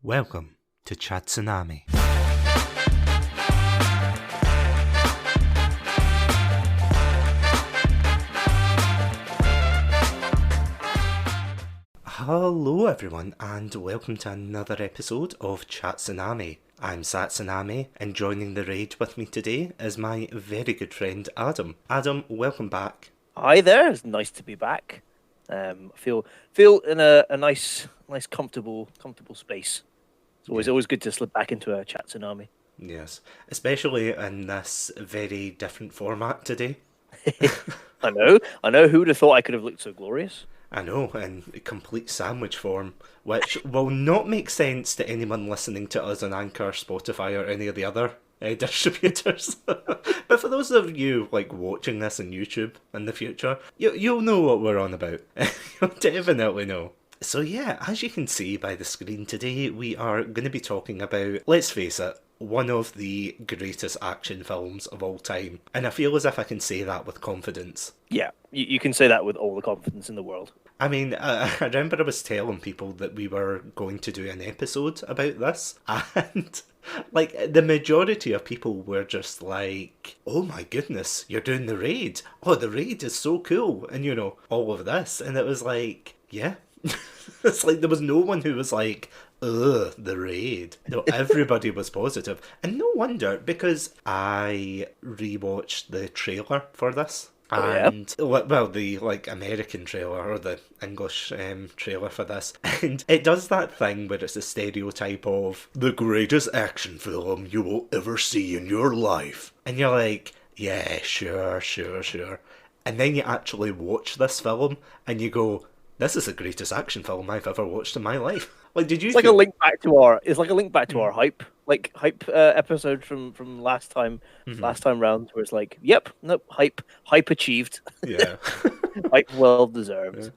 Welcome to Satsunami. Hello everyone and welcome to another episode of Satsunami. I'm Satsunami and joining the raid with me today is my very good friend Adam. Adam, welcome back. Hi there. It's nice to be back. Feel in a nice, comfortable space. It's always good to slip back into a chat tsunami. Yes, especially in this very different format today. I know. Who would have thought I could have looked so glorious? I know, in complete sandwich form, which will not make sense to anyone listening to us on Anchor, Spotify, or any of the other distributors. But for those of you watching this on YouTube in the future, you'll know what we're on about. You'll definitely know. So yeah, as you can see by the screen today, we are going to be talking about, let's face it, one of the greatest action films of all time. And I feel as if I can say that with confidence. Yeah, you can say that with all the confidence in the world. I mean, I remember I was telling people that we were going to do an episode about this, and the majority of people were just like, oh my goodness, you're doing the raid. Oh, the raid is so cool, and all of this. And it was like, yeah. It's like there was no one who was like, ugh, the raid. No, everybody was positive. And no wonder, because I rewatched the trailer for this. And, well, the, American trailer, or the English trailer for this. And it does that thing where it's a stereotype of the greatest action film you will ever see in your life. And you're like, yeah, sure. And then you actually watch this film, and you go, this is the greatest action film I've ever watched in my life. Did you? It's like a link back to our hype episode from last time round, where it's like, yep, nope, hype achieved. Yeah, hype well deserved. Yeah.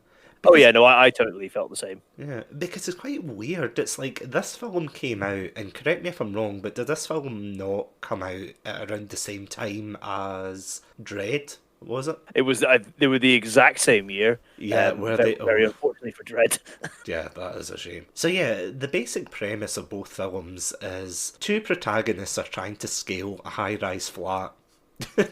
Oh yeah, no, I totally felt the same. Yeah, because it's quite weird. It's like this film came out, and correct me if I'm wrong, but did this film not come out at around the same time as Dread? Was it? It was. They were the exact same year. Yeah, very unfortunately for Dread. Yeah, that is a shame. So yeah, the basic premise of both films is two protagonists are trying to scale a high-rise flat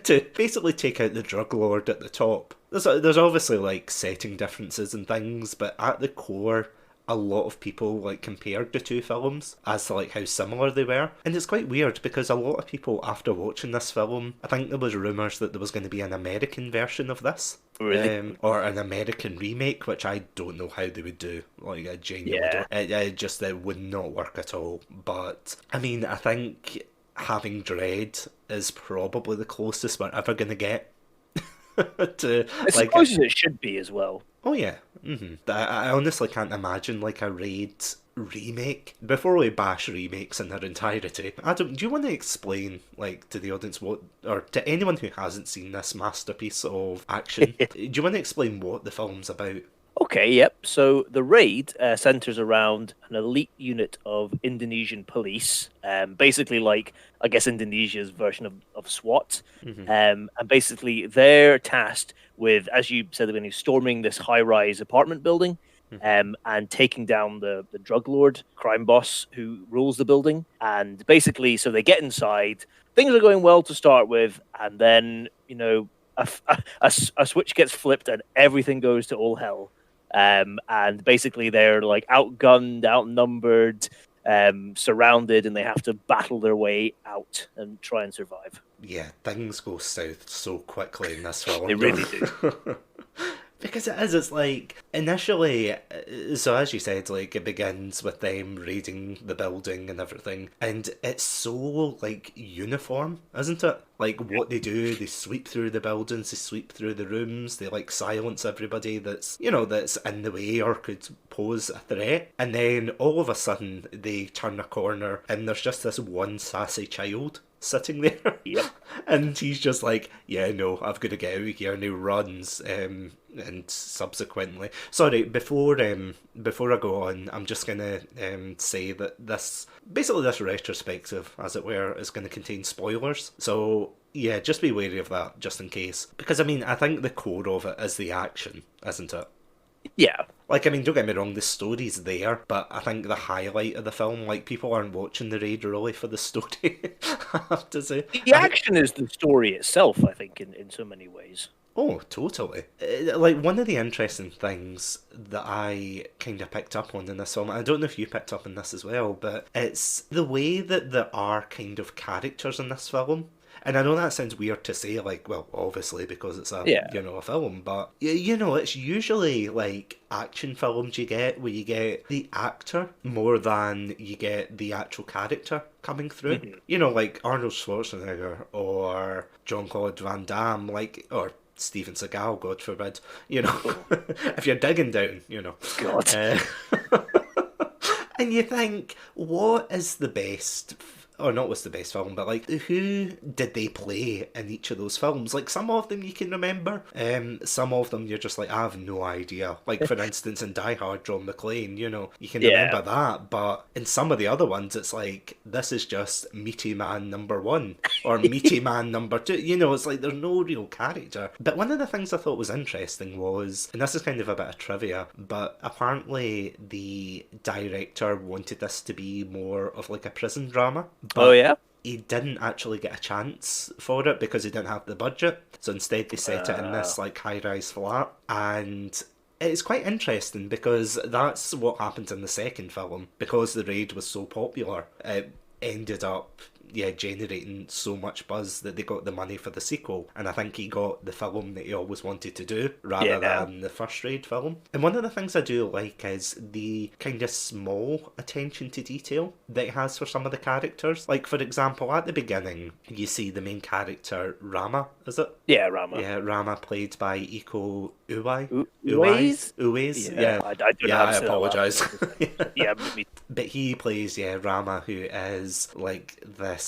to basically take out the drug lord at the top. There's obviously setting differences and things, but at the core, a lot of people compared the two films as to how similar they were. And it's quite weird because a lot of people, after watching this film, I think there was rumours that there was going to be an American version of this. Really? Or an American remake, which I don't know how they would do. I genuinely don't. It would not work at all. But, I mean, I think having Dread is probably the closest we're ever going to get. I suppose it should be as well. Oh yeah, I honestly can't imagine a Raid remake. Before we bash remakes in their entirety, Adam, do you want to explain to the audience or to anyone who hasn't seen this masterpiece of action, do you want to explain what the film's about? Okay, yep. So the Raid centers around an elite unit of Indonesian police, basically I guess Indonesia's version of SWAT, and basically they're tasked with, as you said, when you're storming this high-rise apartment building, and taking down the drug lord, crime boss who rules the building, and basically, so they get inside. Things are going well to start with, and then a switch gets flipped and everything goes to all hell. And basically they're outgunned, outnumbered, surrounded, and they have to battle their way out and try and survive. Yeah, things go south so quickly in this film. They really do. Because it's initially, so as you said, it begins with them raiding the building and everything, and it's so uniform, isn't it? What they do, they sweep through the buildings, they sweep through the rooms, they silence everybody that's that's in the way or could pose a threat, and then all of a sudden they turn a corner and there's just this one sassy child sitting there. Yep. And he's just yeah, no, I've got to get out of here, and he runs, and subsequently... Sorry, before I go on, I'm just going to say that this retrospective, as it were, is going to contain spoilers. So, yeah, just be wary of that, just in case. Because, I mean, I think the core of it is the action, isn't it? Yeah. Like, I mean, don't get me wrong, the story's there, but I think the highlight of the film, like, people aren't watching the raid really for the story, I have to say. The action is the story itself, I think, in so many ways. Oh, totally. Like, one of the interesting things that I kind of picked up on in this film, I don't know if you picked up on this as well, but it's the way that there are kind of characters in this film. And I know that sounds weird to say, like, well, obviously because it's a, Yeah. a film, but, it's usually, like, action films you get where you get the actor more than you get the actual character coming through. Like Arnold Schwarzenegger or Jean-Claude Van Damme, like, or Steven Seagal, God forbid, if you're digging down, God. And you think, what is the best, or not what's the best film, but like, who did they play in each of those films? Like, some of them you can remember, some of them you're just like, I have no idea. Like, for instance, in Die Hard, John McClane, you can remember that, but in some of the other ones, it's like, this is just Meaty Man number 1, or Meaty Man number 2, it's like, there's no real character. But one of the things I thought was interesting was, and this is kind of a bit of trivia, but apparently the director wanted this to be more of like a prison drama. But Oh yeah. he didn't actually get a chance for it because he didn't have the budget. So instead they set it in this like high-rise flat. And it's quite interesting because that's what happens in the second film. Because the raid was so popular, it ended up generating so much buzz that they got the money for the sequel. And I think he got the film that he always wanted to do rather than the first raid film. And one of the things I do like is the kind of small attention to detail that it has for some of the characters. Like, for example, at the beginning, you see the main character, Rama, is it? Yeah, Rama. Yeah, Rama, played by Iko Uwais? Uwais? Yeah. I don't know how to I say that. apologise. Yeah, me. But he plays, Rama, who is like this.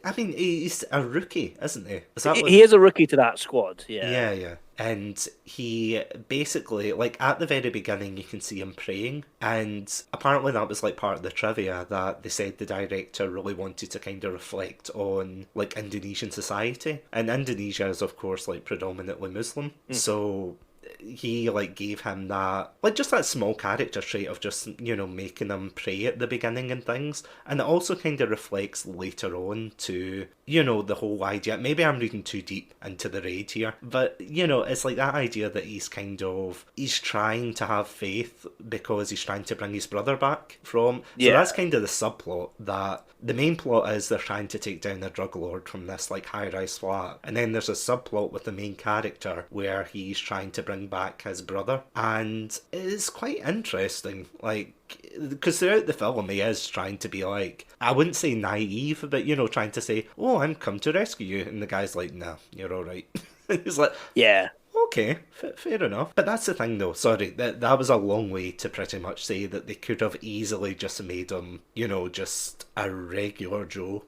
I mean, he's a rookie, isn't he? Is that He is a rookie to that squad. Yeah. Yeah. And he basically, like, at the very beginning, you can see him praying. And apparently that was, like, part of the trivia that they said the director really wanted to kind of reflect on, like, Indonesian society. And Indonesia is, of course, like, predominantly Muslim. So he like gave him that, like, just that small character trait of just making him pray at the beginning and things. And it also kind of reflects later on to the whole idea, maybe I'm reading too deep into the raid here, but it's like that idea that he's trying to have faith because he's trying to bring his brother back from. So that's kind of the subplot. That the main plot is they're trying to take down a drug lord from this like high-rise flat, and then there's a subplot with the main character where he's trying to bring back his brother, and it's quite interesting, like, because throughout the film he is trying to be like, I wouldn't say naive, but trying to say, oh, I'm come to rescue you, and the guy's like, no, you're all right. He's like, yeah, okay, fair enough. But that's the thing though, sorry, that was a long way to pretty much say that they could have easily just made him, just a regular Joe,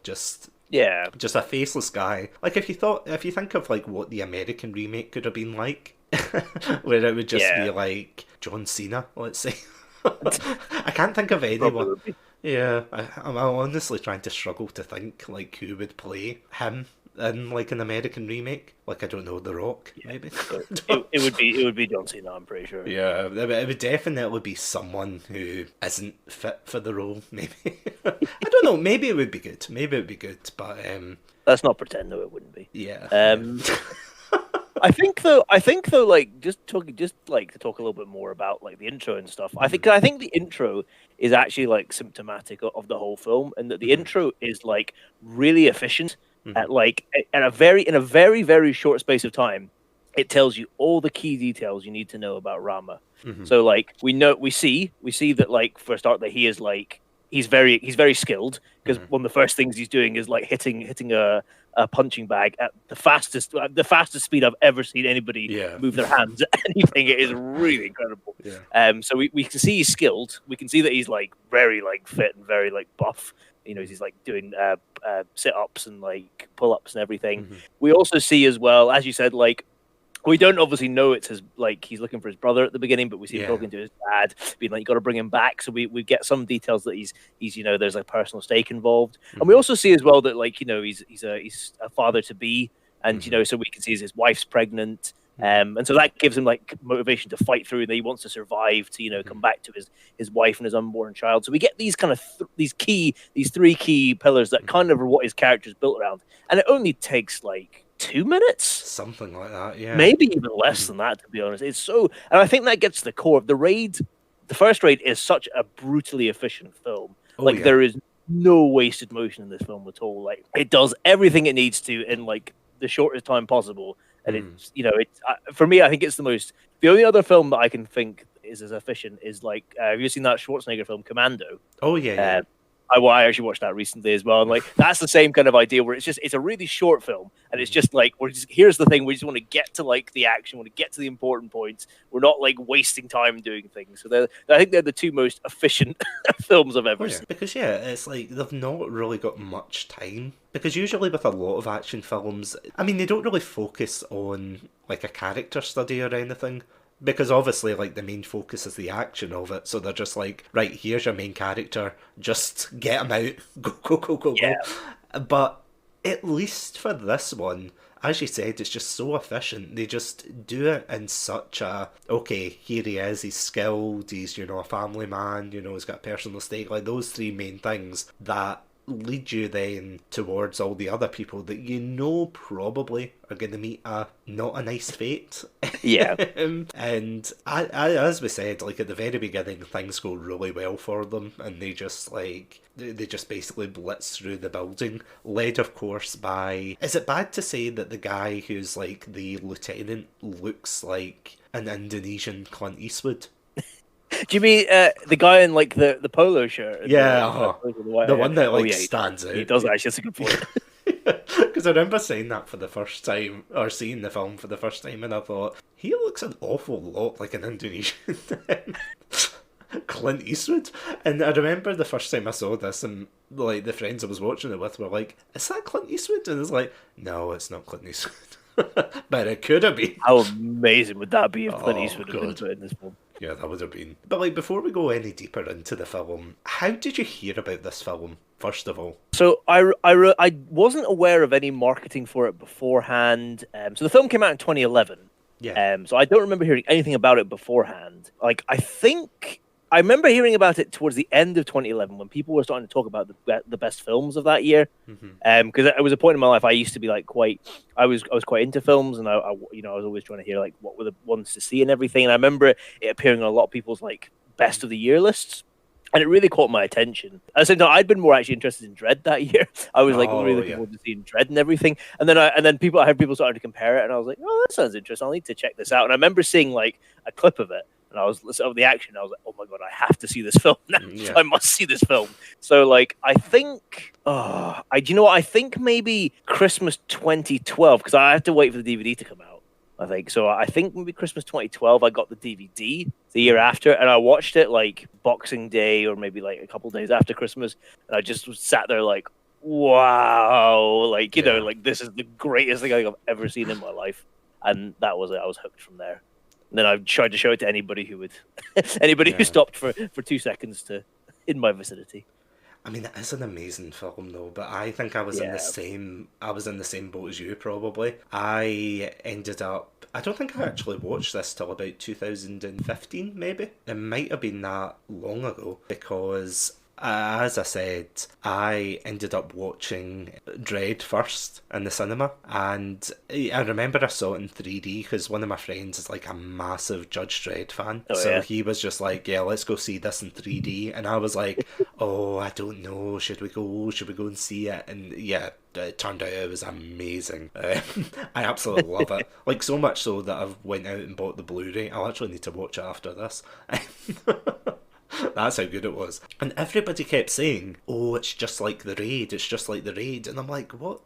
just a faceless guy. Like, if you think of like what the American remake could have been like, where it would just be like John Cena, let's say. I can't think of anyone. Probably. Yeah, I'm honestly trying to struggle to think like who would play him in like an American remake. Like, I don't know, The Rock, maybe. It would be John Cena, I'm pretty sure. Yeah, it would definitely be someone who isn't fit for the role. Maybe I don't know. Maybe it would be good. But let's not pretend though it wouldn't be. Yeah. I think though, like to talk a little bit more about like the intro and stuff. I think the intro is actually like symptomatic of the whole film, and that the intro is like really efficient at like in a very very short space of time. It tells you all the key details you need to know about Rama. So like we see that, like, for a start, that he is like he's very skilled, because one of the first things he's doing is like hitting a punching bag at the fastest speed I've ever seen anybody move their hands at anything. It is really incredible. So we can see he's skilled. We can see that he's like very like fit and very like buff. He's like doing sit-ups and like pull-ups and everything. We also see as well, as you said, like, we don't obviously know it's his, like, he's looking for his brother at the beginning, but we see him talking to his dad, being like, you got to bring him back. So we get some details that he's there's like personal stake involved, and we also see as well that, like, he's a father to be, and so we can see his wife's pregnant. And so that gives him like motivation to fight through, and he wants to survive to, come back to his wife and his unborn child. So we get these kind of these three key pillars that kind of are what his character is built around, and it only takes like 2 minutes, Something like that, yeah. maybe even less than that, to be honest. It's so, and I think that gets to the core of the raid. The first raid is such a brutally efficient film. Like there is no wasted motion in this film at all. Like it does everything it needs to in like the shortest time possible. And it's, it's for me, I think it's the only other film that I can think is as efficient is like, have you seen that Schwarzenegger film Commando? Oh yeah. I actually watched that recently as well, and like that's the same kind of idea where it's a really short film, and it's just like here's the thing, we just want to get to like the action, want to get to the important points. We're not like wasting time doing things. So I think they're the two most efficient films I've ever seen. Because it's like they've not really got much time. Because usually with a lot of action films, I mean, they don't really focus on like a character study or anything. Because obviously, like, the main focus is the action of it, so they're just like, right, here's your main character, just get him out, go. But at least for this one, as you said, it's just so efficient. They just do it in such a, okay, here he is, he's skilled, he's, a family man, he's got a personal stake, like those three main things that lead you then towards all the other people that probably are going to meet not a nice fate. Yeah. And as we said, like at the very beginning, things go really well for them, and they just basically blitz through the building, led of course by, is it bad to say that the guy who's like the lieutenant looks like an Indonesian Clint Eastwood? Do you mean the guy in like the polo shirt? Yeah, the one that stands out. He does actually. That's a good point. Because I remember saying that for the first time, or seeing the film for the first time, and I thought, he looks an awful lot like an Indonesian Clint Eastwood. And I remember the first time I saw this, and like the friends I was watching it with were like, is that Clint Eastwood? And it's like, no, it's not Clint Eastwood. But it could have been. How amazing would that be if Clint Eastwood had been put in this film? Yeah, that would have been. But like, before we go any deeper into the film, how did you hear about this film, first of all? So I wasn't aware of any marketing for it beforehand. So the film came out in 2011. Yeah. So I don't remember hearing anything about it beforehand. Like, I remember hearing about it towards the end of 2011 when people were starting to talk about the best films of that year. Because it was a point in my life I used to be like I was quite into films, and I was always trying to hear like what were the ones to see and everything. And I remember it appearing on a lot of people's like best of the year lists. And it really caught my attention. At the same time, I'd been more actually interested in Dredd that year. I was like really looking forward to seeing Dredd and everything. And then I heard people starting to compare it, and I was like, oh, that sounds interesting. I'll need to check this out. And I remember seeing like a clip of it, and I was listening to the action. I was like, oh my god, I have to see this film now. I must see this film. So like, I think, do you know what? I think maybe Christmas 2012, because I had to wait for the DVD to come out. I think so. I think maybe Christmas 2012, I got the DVD the year after, and I watched it like Boxing Day or maybe like a couple days after Christmas, and I just sat there like, wow, like like this is the greatest thing I've ever seen in my life, and that was it. I was hooked from there. And then I tried to show it to anybody who would, who stopped for 2 seconds in my vicinity. I mean, it is an amazing film though, but I think I was in the same boat as you probably. I don't think I actually watched this till about 2015 maybe. It might have been that long ago, because as I said, I ended up watching Dredd first in the cinema, and I remember I saw it in 3D because one of my friends is like a massive Judge Dredd fan. He was just like, yeah, let's go see this in 3D, and I was like, oh, I don't know, should we go and see it? And yeah, it turned out it was amazing. I absolutely love it, like so much so that I've went out and bought the Blu-ray. I'll actually need to watch it after this. That's how good it was. And everybody kept saying, oh, it's just like The Raid, it's just like The Raid. And I'm like, what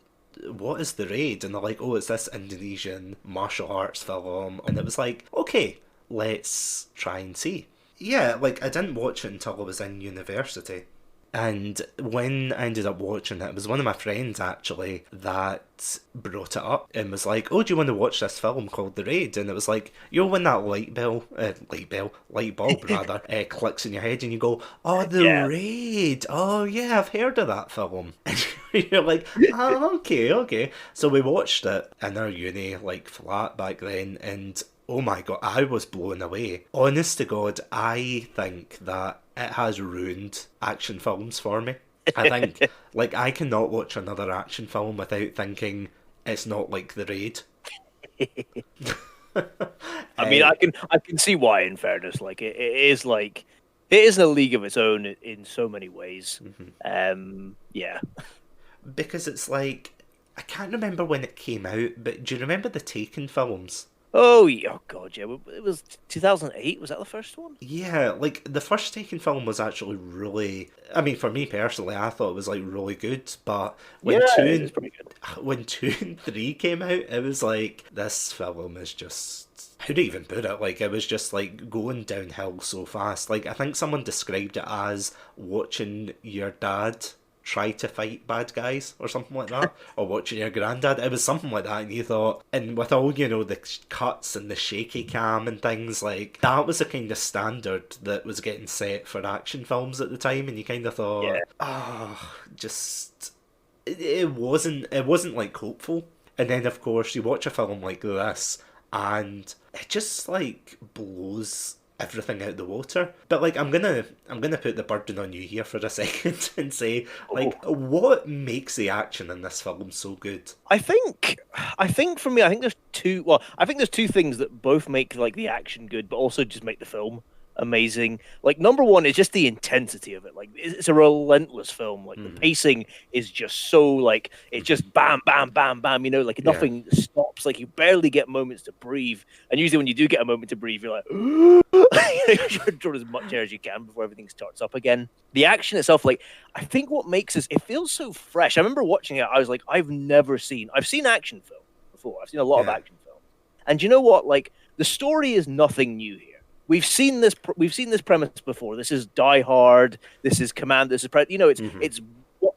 is The Raid? And they're like, oh, it's this Indonesian martial arts film. And it was like, okay, let's try and see. Yeah, like I didn't watch it until I was in university. And when I ended up watching it, it was one of my friends actually that brought it up and was like, "Oh, do you want to watch this film called The Raid?" And it was like, you know, when that light bulb rather, clicks in your head, and you go, "Oh, The Yeah. Raid! Oh, yeah, I've heard of that film." And you're like, "Oh, okay, okay." So we watched it in our uni like flat back then, and oh my god, I was blown away. Honest to God, I think that it has ruined action films for me. I think, like, I cannot watch another action film without thinking it's not like The Raid. I mean, Uh, I can see why. In fairness, like it is like it is a league of its own in so many ways. Yeah. because it's like, I can't remember when it came out, but do you remember the Taken films? Oh, yeah. Oh God, yeah. It was 2008. Was that the first one? Yeah, like the first Taken film was actually really. I mean, for me personally, I thought it was like really good. But Yeah, when two it's and pretty good. when two and three came out, it was like this film is just. How do you even put it? Like it was just like going downhill so fast. Like I think someone described it as watching your dad try to fight bad guys or something like that, or watching your granddad. It was something like that, and you thought, and with all, you know, the cuts and the shaky cam and things, like that was the kind of standard that was getting set for action films at the time, and you kind of Yeah. thought, oh, just it wasn't like hopeful. And then of course you watch a film like this, and it just like blows everything out the water. But like I'm gonna put the burden on you here for a second and say, Oh, like, what makes the action in this film so good? I think for me, I think there's two. Well, I think there's two things that both make like the action good, but also just make the film amazing. Like number one is just the intensity of it. Like it's a relentless film. Like the pacing is just so like it's just bam, bam, bam, bam. You know, like Yeah. nothing stops. Like you barely get moments to breathe. And usually when you do get a moment to breathe, you're like, you draw as much air as you can before everything starts up again. The action itself, like I think what makes this, it feels so fresh. I remember watching it. I was like, I've seen action film before. I've seen a lot of Yeah. action film, and you know what? Like the story is nothing new here. We've seen this premise before. This is Die Hard. This is Command. This is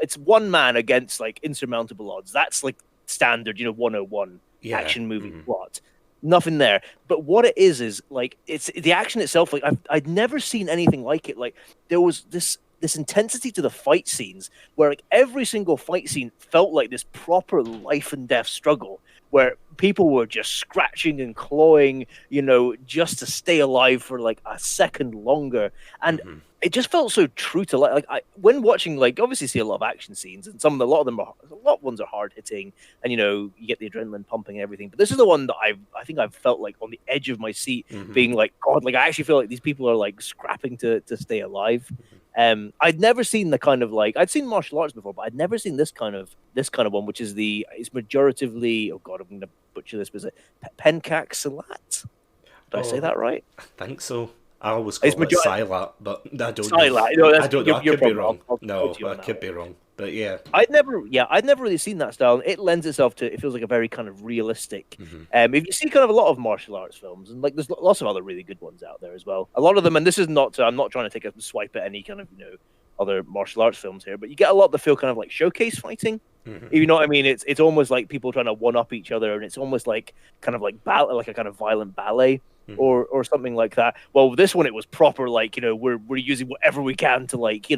it's one man against like insurmountable odds. That's like standard, 101 Yeah. action movie plot. Nothing there. But what it is like it's the action itself. Like I'd never seen anything like it. Like there was this intensity to the fight scenes where like every single fight scene felt like this proper life and death struggle where people were just scratching and clawing, just to stay alive for like a second longer. And it just felt so true to life. Like when watching, like obviously see a lot of action scenes, and a lot of ones are hard hitting, and you get the adrenaline pumping and everything. But this is the one that I think I've felt like on the edge of my seat, being like, God, like I actually feel like these people are like scrapping to stay alive. I'd never seen the kind of like I'd seen martial arts before, but I'd never seen this kind of one, which is it's majoritively. Oh God, I'm going to butcher this. Was it Pencak Silat? Did I say Oh, that right? I think so. I always It's call it major Silat, but I don't know. Silat. I don't know. I You're could be probably. wrong. I'll No, quote you I on that could one. be wrong. But yeah. I'd never really seen that style. It lends itself to. It feels like a very kind of realistic. If you see kind of a lot of martial arts films, and like there's lots of other really good ones out there as well. A lot of them, and this is not. I'm not trying to take a swipe at any kind of other martial arts films here, but you get a lot that feel kind of like showcase fighting. You know what I mean? It's almost like people trying to one up each other, and it's almost like kind of like like a kind of violent ballet. Or something like that. Well, this one it was proper like we're using whatever we can to like Yeah,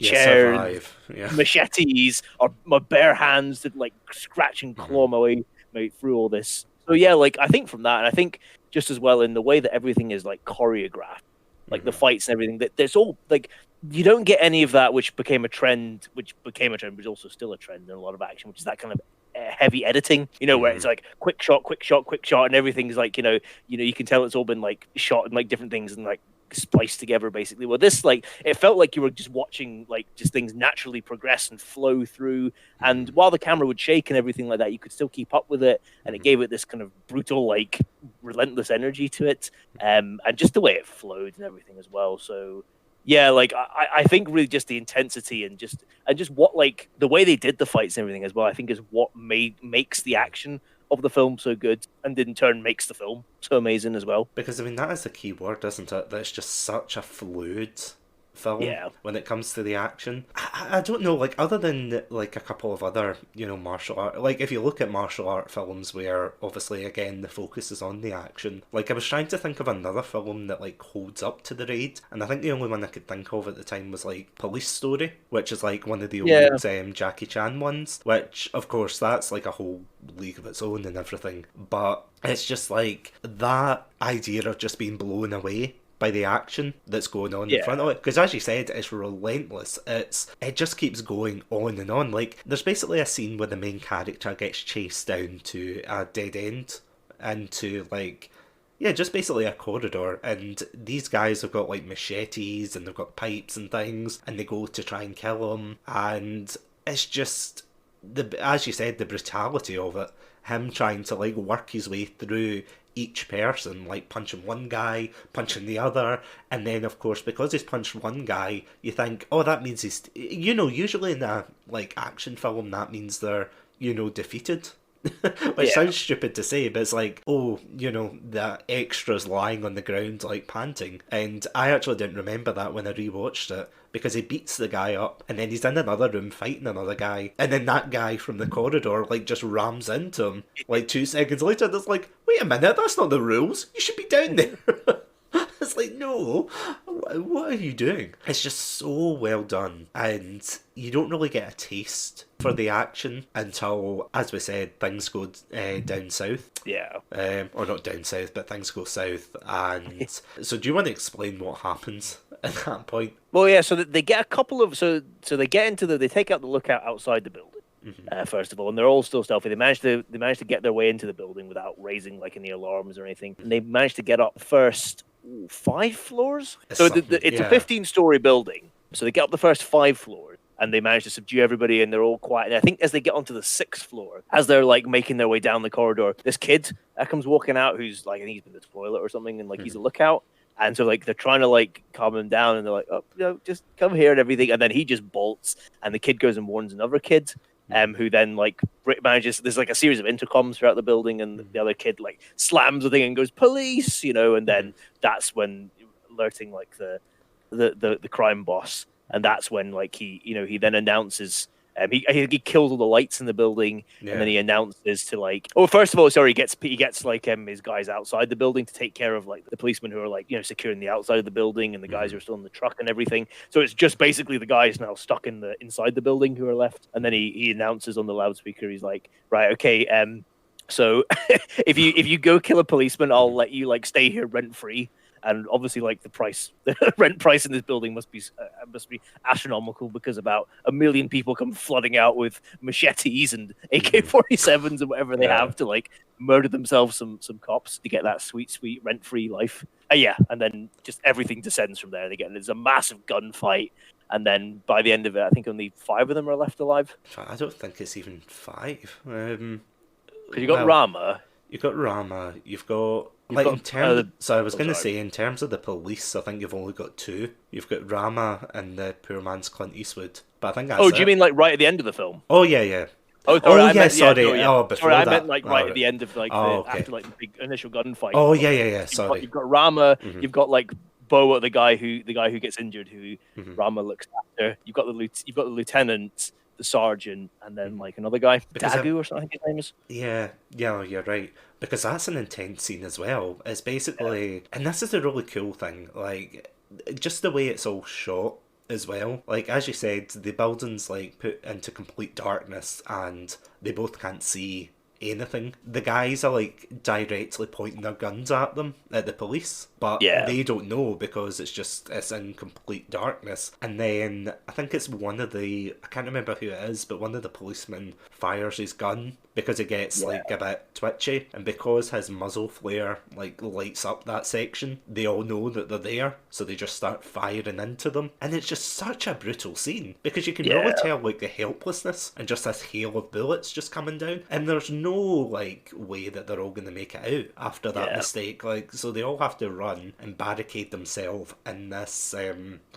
chairs, survive. Yeah. machetes, or my bare hands to like scratch and claw my way through all this. So yeah, like I think from that, and I think just as well in the way that everything is like choreographed, like the fights and everything. That there's all like you don't get any of that, which became a trend, which is also still a trend in a lot of action, which is that kind of heavy editing, where it's like quick shot, quick shot, quick shot, and everything's like, you can tell it's all been like shot in like different things and like spliced together basically. Well, this like it felt like you were just watching like just things naturally progress and flow through, and while the camera would shake and everything like that, you could still keep up with it, and it gave it this kind of brutal, like relentless energy to it, and just the way it flowed and everything as well. So yeah, like I think really just the intensity and just what like the way they did the fights and everything as well, I think is what makes the action of the film so good, and in turn makes the film so amazing as well. Because I mean that is the key word, isn't it? That it's just such a fluid film Yeah. when it comes to the action. I don't know, like, other than like a couple of other, martial art, like if you look at martial art films where obviously again the focus is on the action, like I was trying to think of another film that like holds up to the Raid, and I think the only one I could think of at the time was like Police Story, which is like one of the Yeah. old Jackie Chan ones, which of course that's like a whole league of its own and everything, but it's just like that idea of just being blown away by the action that's going on in front Yeah. of it, because as you said, it's relentless. It just keeps going on and on. Like there's basically a scene where the main character gets chased down to a dead end into like, yeah, just basically a corridor, and these guys have got like machetes and they've got pipes and things, and they go to try and kill him, and it's just as you said, the brutality of it, him trying to like work his way through each person, like punching one guy, punching the other, and then of course because he's punched one guy, you think, oh, that means he's, usually in a like action film that means they're, defeated. Which Yeah. sounds stupid to say, but it's like, oh, the extras lying on the ground, like panting. And I actually didn't remember that when I rewatched it, because he beats the guy up, and then he's in another room fighting another guy, and then that guy from the corridor, like, just rams into him. Like, 2 seconds later, and it's like, wait a minute, that's not the rules. You should be down there. It's like, no, what are you doing? It's just so well done, and you don't really get a taste for the action until, as we said, things go down south. Yeah. Or not down south, but things go south. And so, do you want to explain what happens at that point? Well, yeah. So they get a couple of they get into they take out the lookout outside the building. First of all, and they're all still stealthy. They managed to get their way into the building without raising like any alarms or anything. And they managed to get up first 5 floors. So it's a 15-story building. So they get up the first 5 floors, and they manage to subdue everybody, and they're all quiet. And I think as they get onto the 6th floor, as they're like making their way down the corridor, this kid comes walking out who's like, I think he's been to the toilet or something, and like he's a lookout. And so like they're trying to like calm him down, and they're like, oh, just come here and everything. And then he just bolts, and the kid goes and warns another kid. Who then like manages. There's like a series of intercoms throughout the building, and the other kid like slams the thing and goes police, and then that's when alerting like the crime boss, and that's when like he then announces. He kills all the lights in the building, and then he announces to like. Oh, first of all, sorry, he gets like his guys outside the building to take care of like the policemen who are like securing the outside of the building, and the guys who are still in the truck and everything. So it's just basically the guys now stuck inside the building who are left, and then he announces on the loudspeaker. He's like, right, okay, so if you go kill a policeman, I'll let you like stay here rent free. And obviously, like the rent price in this building must be astronomical, because about 1 million people come flooding out with machetes and AK-47s and whatever they have to like murder themselves some cops to get that sweet rent free life. And then just everything descends from there. There's a massive gunfight, and then by the end of it, I think only 5 of them are left alive. I don't think it's even 5. Because you got Rama. You've got Rama. You've got like in terms. So I was going to say, in terms of the police, I think you've only got 2. You've got Rama and the poor man's Clint Eastwood. But I think that's. Oh, do you mean like right at the end of the film? Oh yeah. Oh, sorry, sorry. Before sorry, that. I meant like right at the end of like after like the big initial gunfight. Oh yeah. Sorry. You've got Rama. You've got like Boa, the guy who gets injured, who Rama looks after. You've got the lieutenant, the sergeant, and then like another guy, Dagu or something. His name is. Yeah, you're right. Because that's an intense scene as well. It's basically, and this is a really cool thing, like just the way it's all shot as well. Like as you said, the building's like put into complete darkness, and they both can't see anything. The guys are like directly pointing their guns at the police, but they don't know because it's in complete darkness. And then I think it's I can't remember who it is, but one of the policemen fires his gun because it gets like a bit twitchy, and because his muzzle flare like lights up that section, they all know that they're there, so they just start firing into them. And it's just such a brutal scene because you can really tell like the helplessness and just this hail of bullets just coming down, and there's no like way that they're all going to make it out after that mistake. Like, so they all have to run and barricade themselves in this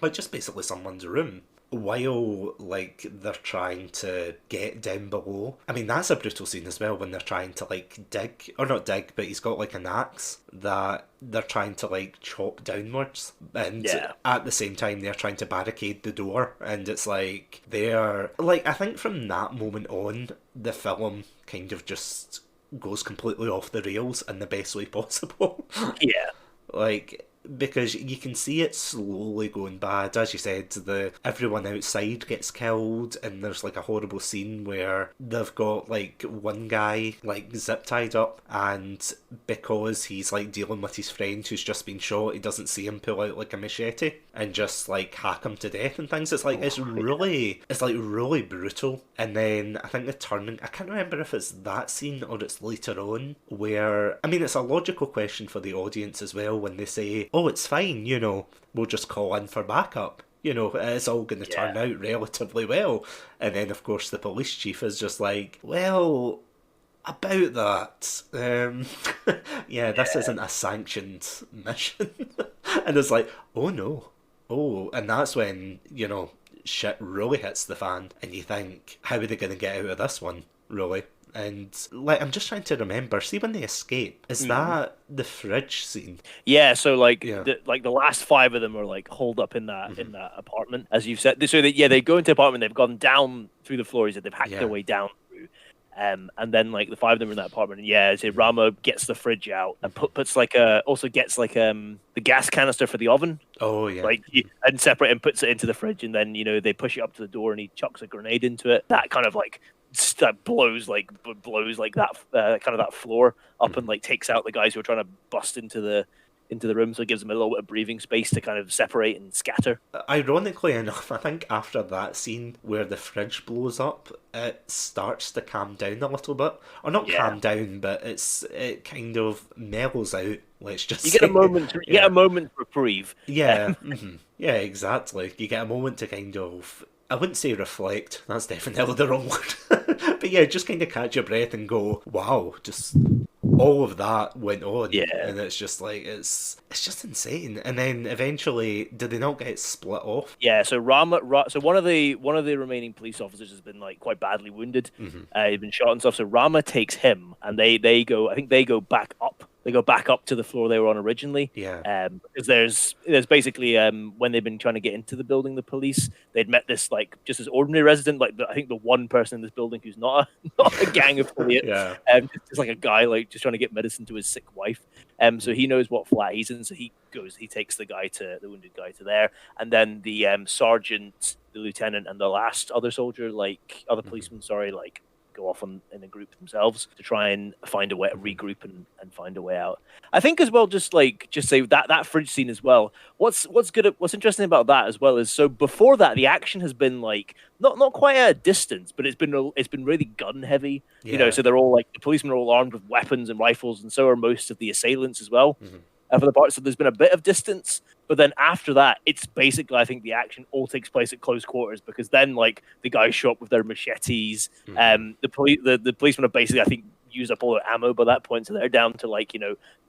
like just basically someone's room. while like they're trying to get down below. I mean, that's a brutal scene as well when they're trying to like dig, or not dig, but he's got like an axe that they're trying to like chop downwards, and Yeah. at the same time they're trying to barricade the door, and it's like they're like, I think from that moment on the film kind of just goes completely off the rails in the best way possible. Yeah. Like, because you can see it slowly going bad. As you said, the everyone outside gets killed, and there's like a horrible scene where they've got like one guy like zip tied up, and because he's like dealing with his friend who's just been shot, he doesn't see him pull out like a machete and just like hack him to death and things. It's like it's like really brutal. And then I think the turning, I can't remember if it's that scene or it's later on, where I mean it's a logical question for the audience as well when they say, oh, it's fine, you know, we'll just call in for backup. You know, it's all going to turn out relatively well. And then, of course, the police chief is just like, well, about that, yeah, this isn't a sanctioned mission. And it's like, oh no. Oh, and that's when, you know, shit really hits the fan. And you think, how are they going to get out of this one, really? And like, I'm just trying to remember. See when they escape, is that the fridge scene? Yeah, so like Yeah. the last five of them are like holed up in that apartment, as you've said. So they go into the apartment. They've gone down through the floors that they've hacked their way down through, and then like the five of them are in that apartment. And yeah, so Rama gets the fridge out and puts like also gets like the gas canister for the oven. Oh yeah. Like and separate and puts it into the fridge, and then they push it up to the door, and he chucks a grenade into it. That kind of like blows like that kind of that floor up and like takes out the guys who are trying to bust into the room, so it gives them a little bit of breathing space to kind of separate and scatter. Ironically enough, I think after that scene where the fridge blows up, it starts to calm down a little bit, or not calm down, but it kind of mellows out. Let's just you get a moment. You get a moment to reprieve. Yeah, yeah, exactly. You get a moment to kind of, I wouldn't say reflect, that's definitely the wrong word. But yeah, just kind of catch your breath and go, wow, just all of that went on. Yeah. And it's just like, it's just insane. And then eventually, did they not get split off? Yeah, so so one of the remaining police officers has been like quite badly wounded. He's been shot and stuff. So Rama takes him, and they go. I think they go back up. They go back up to the floor they were on originally. Yeah. Because there's basically when they've been trying to get into the building, the police, they'd met this like just this ordinary resident, like I think the one person in this building who's not a gang affiliate. Yeah. Just like a guy like just trying to get medicine to his sick wife. So he knows what flat he's in. So he takes the wounded guy to there, and then the sergeant, the lieutenant, and the last other soldier, like other policeman, sorry, like go off in a group themselves to try and find a way to regroup and find a way out. I think as well, just say that fridge scene as well. What's interesting about that as well is, so before that, the action has been like not quite at a distance, but it's been really gun heavy. Yeah. So they're all like, the policemen are all armed with weapons and rifles, and so are most of the assailants as well. For the part, so there's been a bit of distance, but then after that, it's basically, I think the action all takes place at close quarters, because then like the guys show up with their machetes. The policemen have basically, I think, used up all their ammo by that point, so they're down to like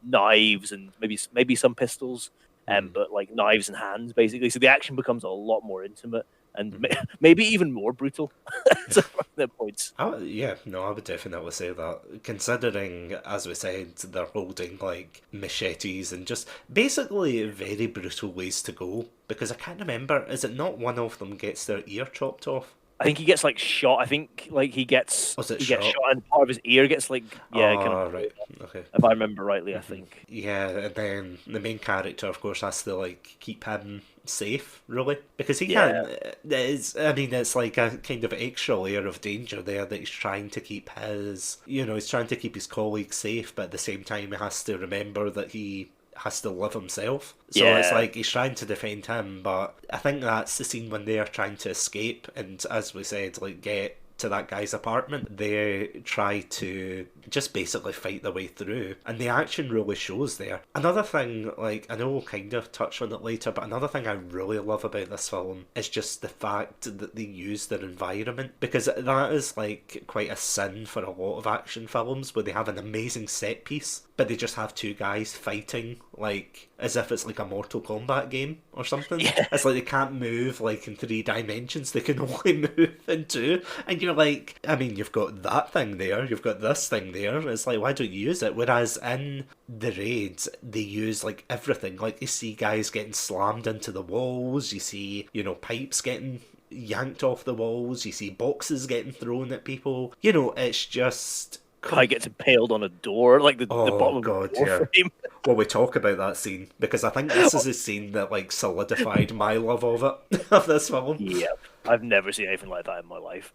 knives and maybe some pistols, but like knives and hands basically. So the action becomes a lot more intimate and maybe even more brutal at their points. Yeah, no, I would definitely say that. Considering, as we said, they're holding like machetes and just basically very brutal ways to go. Because I can't remember, is it not one of them gets their ear chopped off? I think he gets like shot. I think like he gets gets shot and part of his ear gets like right, okay. If I remember rightly, I think. Yeah, and then the main character, of course, has to like keep him safe, really, because he can't. It's like a kind of extra layer of danger there that he's trying to keep he's trying to keep his colleagues safe, but at the same time he has to remember that he has to live himself. So it's like he's trying to defend him, but I think that's the scene when they are trying to escape, and as we said, like get to that guy's apartment. They try to just basically fight their way through, and the action really shows there. Another thing, like, I know we'll kind of touch on it later, but another thing I really love about this film is just the fact that they use their environment, because that is like quite a sin for a lot of action films where they have an amazing set piece, but they just have two guys fighting, like, as if it's like a Mortal Kombat game or something. Yeah. It's like they can't move, like, in 3 dimensions, they can only move in two. And you're like, I mean, you've got that thing there, you've got this thing there. It's like, why don't you use it? Whereas in the raids, they use, like, everything. Like, you see guys getting slammed into the walls, you see, you know, pipes getting yanked off the walls, you see boxes getting thrown at people. You know, it's just... Guy gets impaled on a door, like the bottom of God, the door yeah. frame. Well, we talk about that scene because I think this is a scene that like solidified my love of it, of this film. Yeah, I've never seen anything like that in my life.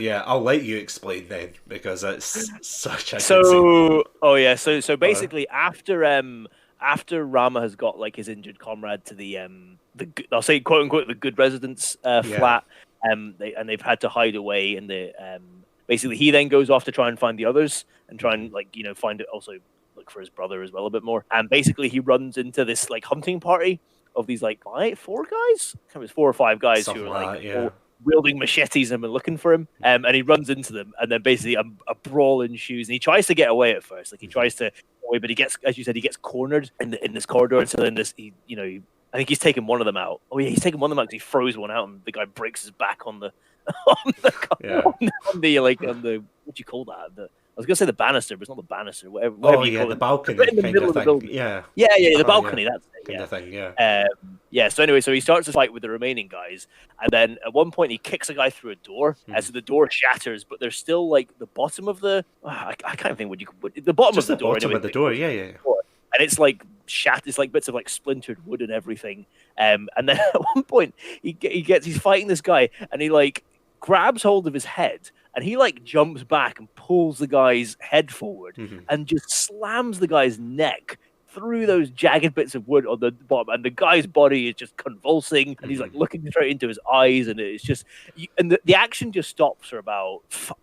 Yeah, I'll let you explain then because it's such a good scene. So basically after Rama has got like his injured comrade to the I'll say quote unquote the good residence flat, they've had to hide away in the basically he then goes off to try and find the others and try and like, you know, find it, also look for his brother as well a bit more. And basically he runs into this like hunting party of these like 4 guys, I think it was 4 or 5 guys Something who are like that, yeah. wielding machetes and looking for him. And he runs into them, and then basically a brawl ensues. And he tries to get away at first, like he tries to get away, but he gets, as you said, he gets cornered in this corridor. And so then I think he's taken one of them out. Oh yeah, he's taken one of them out because he throws one out, and the guy breaks his back on the on the what do you call that? I was gonna say the banister, but it's not the banister. Whatever you call the it. balcony In the kind middle of of the thing. building. Yeah. The balcony. Yeah. That's it. Kind Yeah. of thing. Yeah. So anyway, so he starts to fight with the remaining guys, and then at one point he kicks a guy through a door, and so the door shatters, but there's still like the bottom of the I can't think the bottom Just of the door. bottom of the door. Yeah. And it's like shattered, it's like bits of like splintered wood and everything. And then at one point he's fighting this guy, and he like grabs hold of his head, and he like jumps back and pulls the guy's head forward and just slams the guy's neck through those jagged bits of wood on the bottom, and the guy's body is just convulsing, and he's like looking straight into his eyes, and it's just, and the action just stops for about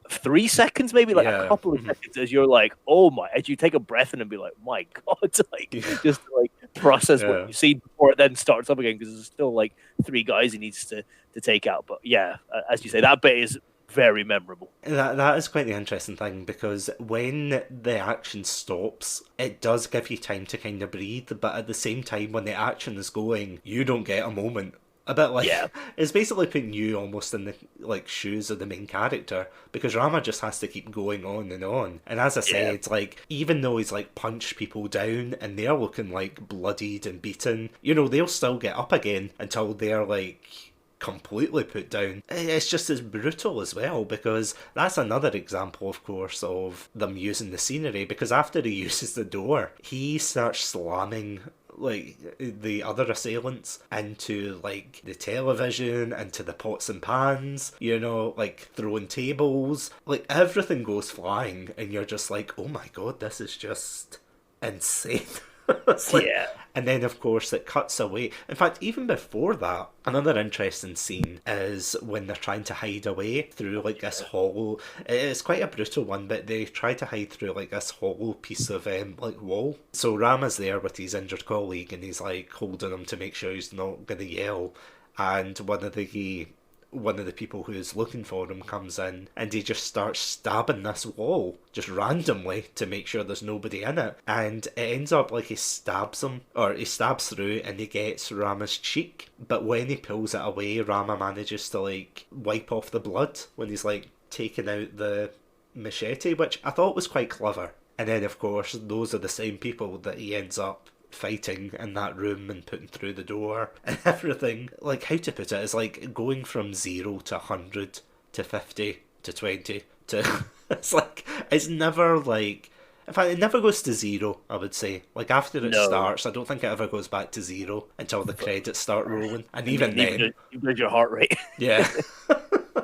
3 seconds, maybe like a couple of seconds, as you're like, oh my, as you take a breath in and be like, my God, like just to, like process what you've seen before it then starts up again, because there's still like 3 guys he needs to take out. But yeah, as you say, that bit is very memorable. That is quite the interesting thing, because when the action stops, it does give you time to kind of breathe, but at the same time, when the action is going, you don't get a moment. A bit like, it's basically putting you almost in the like shoes of the main character, because Rama just has to keep going on and on. And as I said, like, even though he's like punched people down and they're looking like bloodied and beaten, you know, they'll still get up again until they're like completely put down. It's just as brutal as well, because that's another example, of course, of them using the scenery, because after he uses the door, he starts slamming like the other assailants into like the television, into the pots and pans, you know, like throwing tables, like everything goes flying, and you're just like, oh my God, this is just insane. Like, and then of course it cuts away. In fact, even before that, another interesting scene is when they're trying to hide away through like this hollow, it's quite a brutal one, but they try to hide through like this hollow piece of like wall. So Rama's there with his injured colleague, and he's like holding him to make sure he's not gonna yell, and one of the people who's looking for him comes in, and he just starts stabbing this wall just randomly to make sure there's nobody in it, and it ends up like he stabs through and he gets Rama's cheek, but when he pulls it away, Rama manages to like wipe off the blood when he's like taking out the machete, which I thought was quite clever. And then of course those are the same people that he ends up fighting in that room and putting through the door and everything. Like, how to put it, is like going from 0 to 100 to 50 to 20 to it's like, it's never like, in fact it never goes to 0, I would say. Like after it starts, I don't think it ever goes back to 0 until the credits start rolling, and even then you lose your heart rate. Yeah.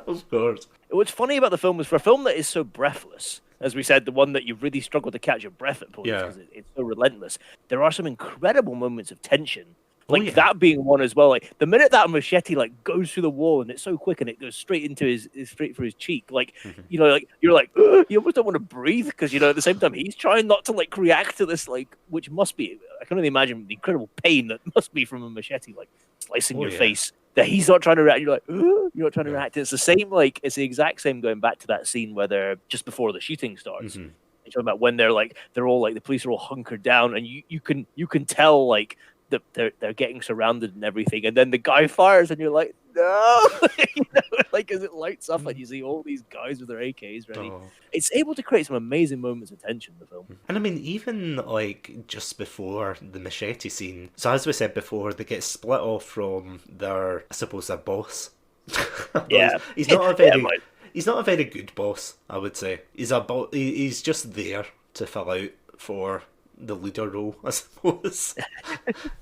Of course. What's funny about the film is, for a film that is so breathless, as we said, the one that you really struggle to catch your breath at points because it's so relentless, there are some incredible moments of tension. Like that being one as well. Like the minute that machete like goes through the wall, and it's so quick, and it goes straight into straight through his cheek. Like you know, like you're like, ugh, you almost don't want to breathe, because you know at the same time he's trying not to like react to this, like, which must be, I can only imagine the incredible pain that must be from a machete like slicing your face. That he's not trying to react. You're like, ugh, you're not trying to react. It's the same, like it's the exact same, going back to that scene where they're just before the shooting starts. you're talking about when they're all like the police are all hunkered down, and you can tell like that they're getting surrounded and everything, and then the guy fires, and you're like, no, like as it lights up, and you see all these guys with their AKs ready. Oh. It's able to create some amazing moments of tension in the film. And I mean, even like just before the machete scene, so as we said before, they get split off from their, I suppose, their boss. Yeah, he's not a yeah, very, he's not a very good boss, I would say. He's just there to fill out for the leader role, I suppose.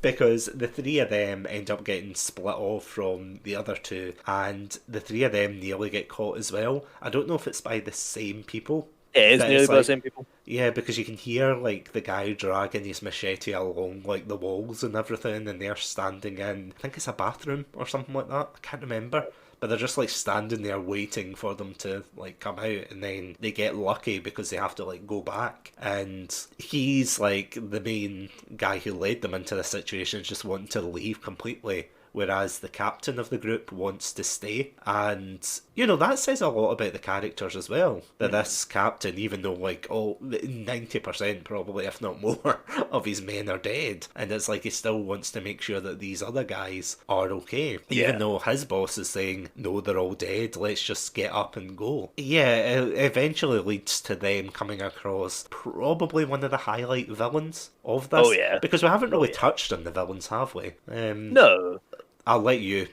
Because the three of them end up getting split off from the other two, and the three of them nearly get caught as well. I don't know if it's by the same people. it is But nearly it's by the like, same people. yeah, because you can hear like the guy dragging his machete along like the walls and everything, and they're standing in, I think it's a bathroom or something like that. I can't remember. But they're just like standing there waiting for them to like come out, and then they get lucky because they have to like go back. And he's like the main guy who led them into this situation, just wanting to leave completely. Whereas the captain of the group wants to stay. And, you know, that says a lot about the characters as well. That this captain, even though, like, 90% probably, if not more, of his men are dead. And it's like he still wants to make sure that these other guys are okay. Yeah. Even though his boss is saying, no, they're all dead, let's just get up and go. Yeah, it eventually leads to them coming across probably one of the highlight villains of this. Oh, yeah. Because we haven't really touched on the villains, have we? No. I'll let you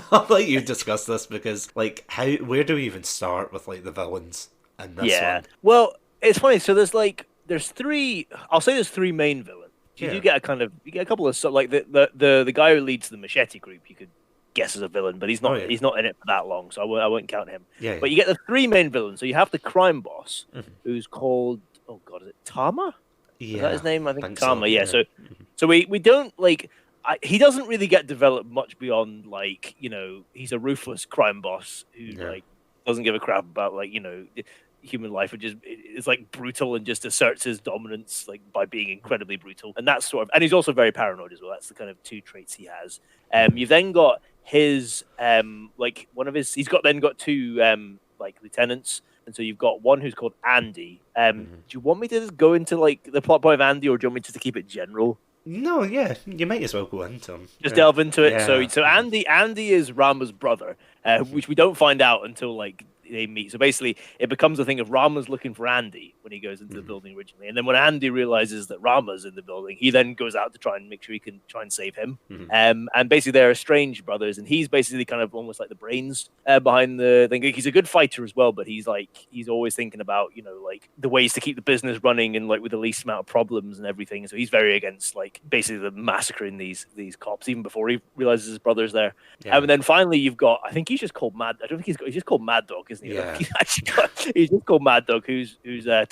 I'll let you discuss this, because like where do we even start with like the villains in this one? Well, it's funny. So there's three. I'll say there's three main villains. You do get you get a couple of like the guy who leads the machete group. You could guess as a villain, but he's not. He's not in it for that long, so I won't count him. Yeah. But you get the three main villains. So you have the crime boss, who's called, oh god, is it Tama? Yeah, is that his name? I think Tama. so. Yeah. So we don't like. He doesn't really get developed much beyond like, you know, he's a ruthless crime boss who like doesn't give a crap about like, you know, human life, or just is like brutal and just asserts his dominance like by being incredibly brutal, and that's sort of, and he's also very paranoid as well. That's the kind of two traits he has. You've then got his like one of his, he's got two like lieutenants, and so you've got one who's called Andy. Do you want me to just go into like the plot point of Andy, or do you want me just to keep it general? No, yeah, you might as well go into him. Just delve into it. Yeah. So Andy is Rama's brother, which we don't find out until like they meet. So basically, it becomes a thing of Rama's looking for Andy when he goes into the building originally, and then when Andy realizes that Rama's in the building, he then goes out to try and make sure he can try and save him. And basically, they're estranged brothers, and he's basically kind of almost like the brains behind the thing. He's a good fighter as well, but he's always thinking about, you know, like the ways to keep the business running and like with the least amount of problems and everything. So he's very against like basically the massacring these cops even before he realizes his brother's there. And then finally, you've got, I think he's just called Mad. I don't think he's just called Mad Dog, isn't he? Yeah. He's just called Mad Dog, who's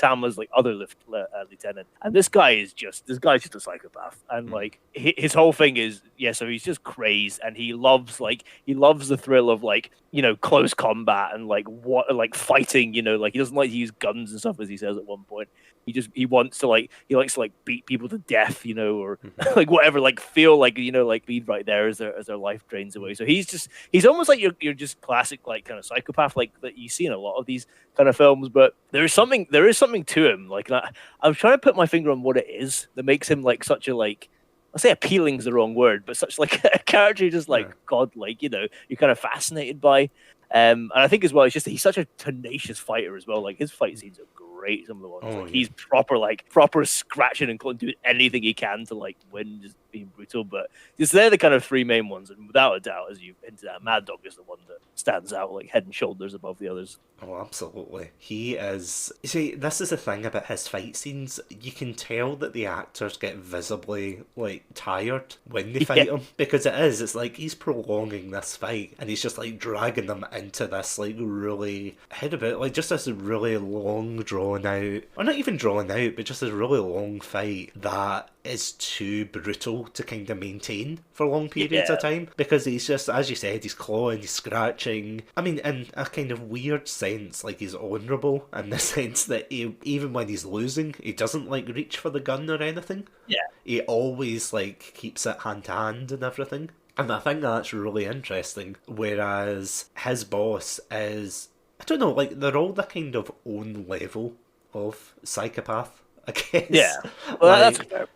Tama's like other lieutenant. And this guy's just a psychopath, and like his whole thing is so he's just crazed, and he loves the thrill of like, you know, close combat and like fighting. You know, like he doesn't like to use guns and stuff, as he says at one point. He likes to beat people to death, you know, or like whatever, like feel like, you know, like be right there as their life drains away. So he's almost like you're just classic like kind of psychopath like that you see in a lot of these kind of films. But there is something to him. Like I'm trying to put my finger on what it is that makes him like such a, like, I say appealing is the wrong word, but such like a character just like godlike, you know, you're kind of fascinated by. And I think as well, he's such a tenacious fighter as well. Like his fight scenes are great. Some of the ones, he's proper scratching and doing anything he can to like win, just being brutal. But they're the kind of three main ones, and without a doubt, as you hinted at, Mad Dog is the one that stands out like head and shoulders above the others. Oh, absolutely. He is... You see, this is the thing about his fight scenes. You can tell that the actors get visibly, like, tired when they fight him. Because it's like he's prolonging this fight, and he's just, like, dragging them into this, like, really... just this really long, drawn out... Or not even drawn out, but just this really long fight that is too brutal to kind of maintain for long periods of time, because he's just, as you said, he's clawing, he's scratching. I mean, in a kind of weird sense, like he's honourable in the sense that even when he's losing, he doesn't like reach for the gun or anything. He always like keeps it hand to hand and everything. And I think that's really interesting. Whereas his boss is, I don't know, like they're all the kind of own level of psychopath, I Yeah. guess. Well, that's like, fair.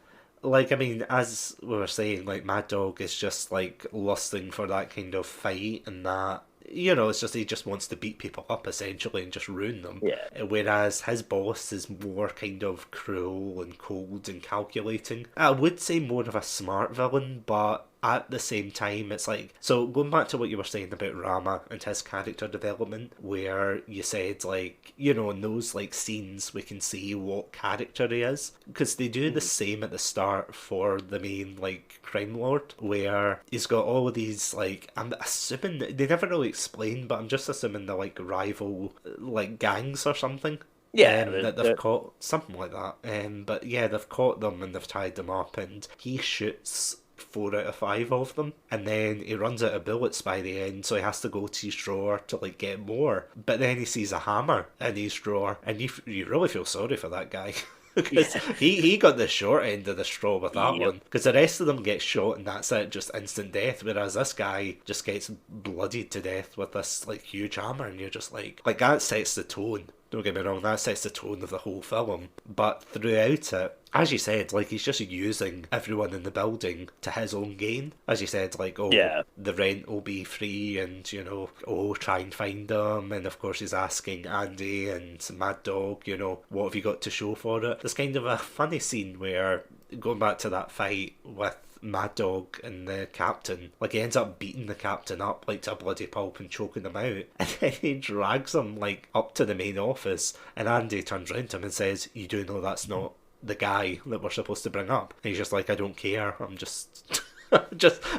like I mean, as we were saying, like Mad Dog is just like lusting for that kind of fight, and that it's just he just wants to beat people up essentially and just ruin them. Yeah. Whereas his boss is more kind of cruel and cold and calculating. I would say more of a smart villain, but at the same time, it's like, so going back to what you were saying about Rama and his character development, where you said, like, in those like scenes we can see what character he is, because they do the same at the start for the main like crime lord, where he's got all of these, like, I'm assuming they never really explain, but I'm just assuming they're like rival like gangs or something. Yeah. That they've caught, something like that. But yeah, they've caught them and they've tied them up, and he shoots 4 out of 5 of them, and then he runs out of bullets by the end, so he has to go to his drawer to like get more. But then he sees a hammer in his drawer, and you really feel sorry for that guy. Because he got the short end of the straw with that one. Because the rest of them get shot and that's it, just instant death. Whereas this guy just gets bloodied to death with this like huge hammer, and you're just like that sets the tone. Don't get me wrong, that sets the tone of the whole film. But throughout it, as you said, like he's just using everyone in the building to his own gain. As you said, like, the rent will be free, and try and find them. And of course, he's asking Andy and Mad Dog, what have you got to show for it? There's kind of a funny scene where, going back to that fight with Mad Dog and the captain, like he ends up beating the captain up like to a bloody pulp and choking him out, and then he drags him like up to the main office, and Andy turns around to him and says, "You do know that's not the guy that we're supposed to bring up?" And he's just like, "I don't care, I'm just I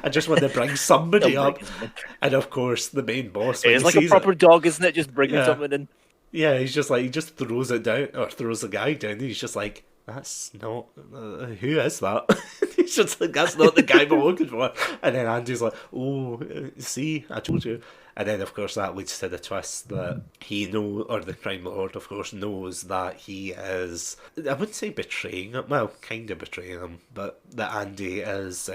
just want to bring somebody up." And of course the main boss, it's like a proper dog, isn't it? Just bringing something in. Yeah, he's just like, he just throws it down, or throws the guy down, and he's just like, "That's not, who is that?" He's just like, "That's not the guy we're looking for." And then Andy's like, "Oh, see, I told you." And then, of course, that leads to the twist that or the crime lord, of course, knows that he is, I wouldn't say betraying him, well, kind of betraying him, but that Andy is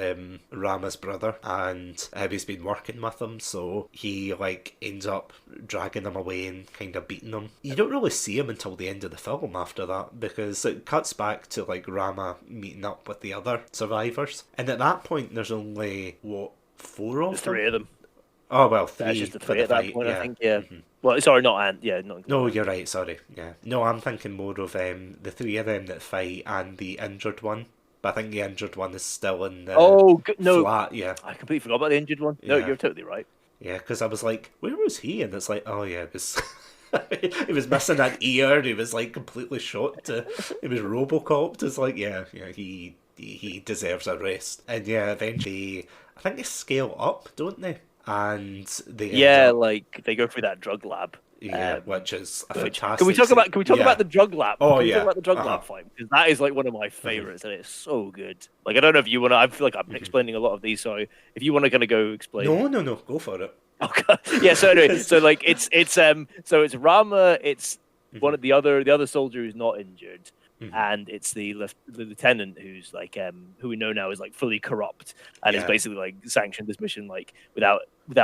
Rama's brother, and he's been working with him, so he, like, ends up dragging him away and kind of beating him. You don't really see him until the end of the film after that, because it cuts back to, like, Rama meeting up with the other survivors. And at that point, there's only, 4 of them? 3 of them. Oh, well, 3. That's just the 3 at that point, yeah. I think, yeah. Mm-hmm. Well, sorry, not No, you're right, sorry, yeah. No, I'm thinking more of the 3 of them that fight and the injured one. But I think the injured one is still in the flat, yeah. I completely forgot about the injured one. No, you're totally right. Yeah, because I was like, where was he? And it's like, oh yeah, it was... he was missing an ear, he was like completely shot, he was Robocopped. It's like, yeah, he deserves a rest. And yeah, eventually, I think they scale up, don't they? And they like they go through that drug lab. Which is a fantastic. Can we talk about the drug lab? Oh, can we talk about the drug lab fight? Because that is like one of my favorites, and it's so good. Like, I don't know if you want to. I feel like I've been explaining a lot of these, so if you want to kind of go explain. No, go for it. Okay. Yeah. So anyway, so like it's Rama. It's one of the other soldier who's not injured. And it's the lieutenant who's like who we know now is like fully corrupt and is basically like sanctioned this mission like without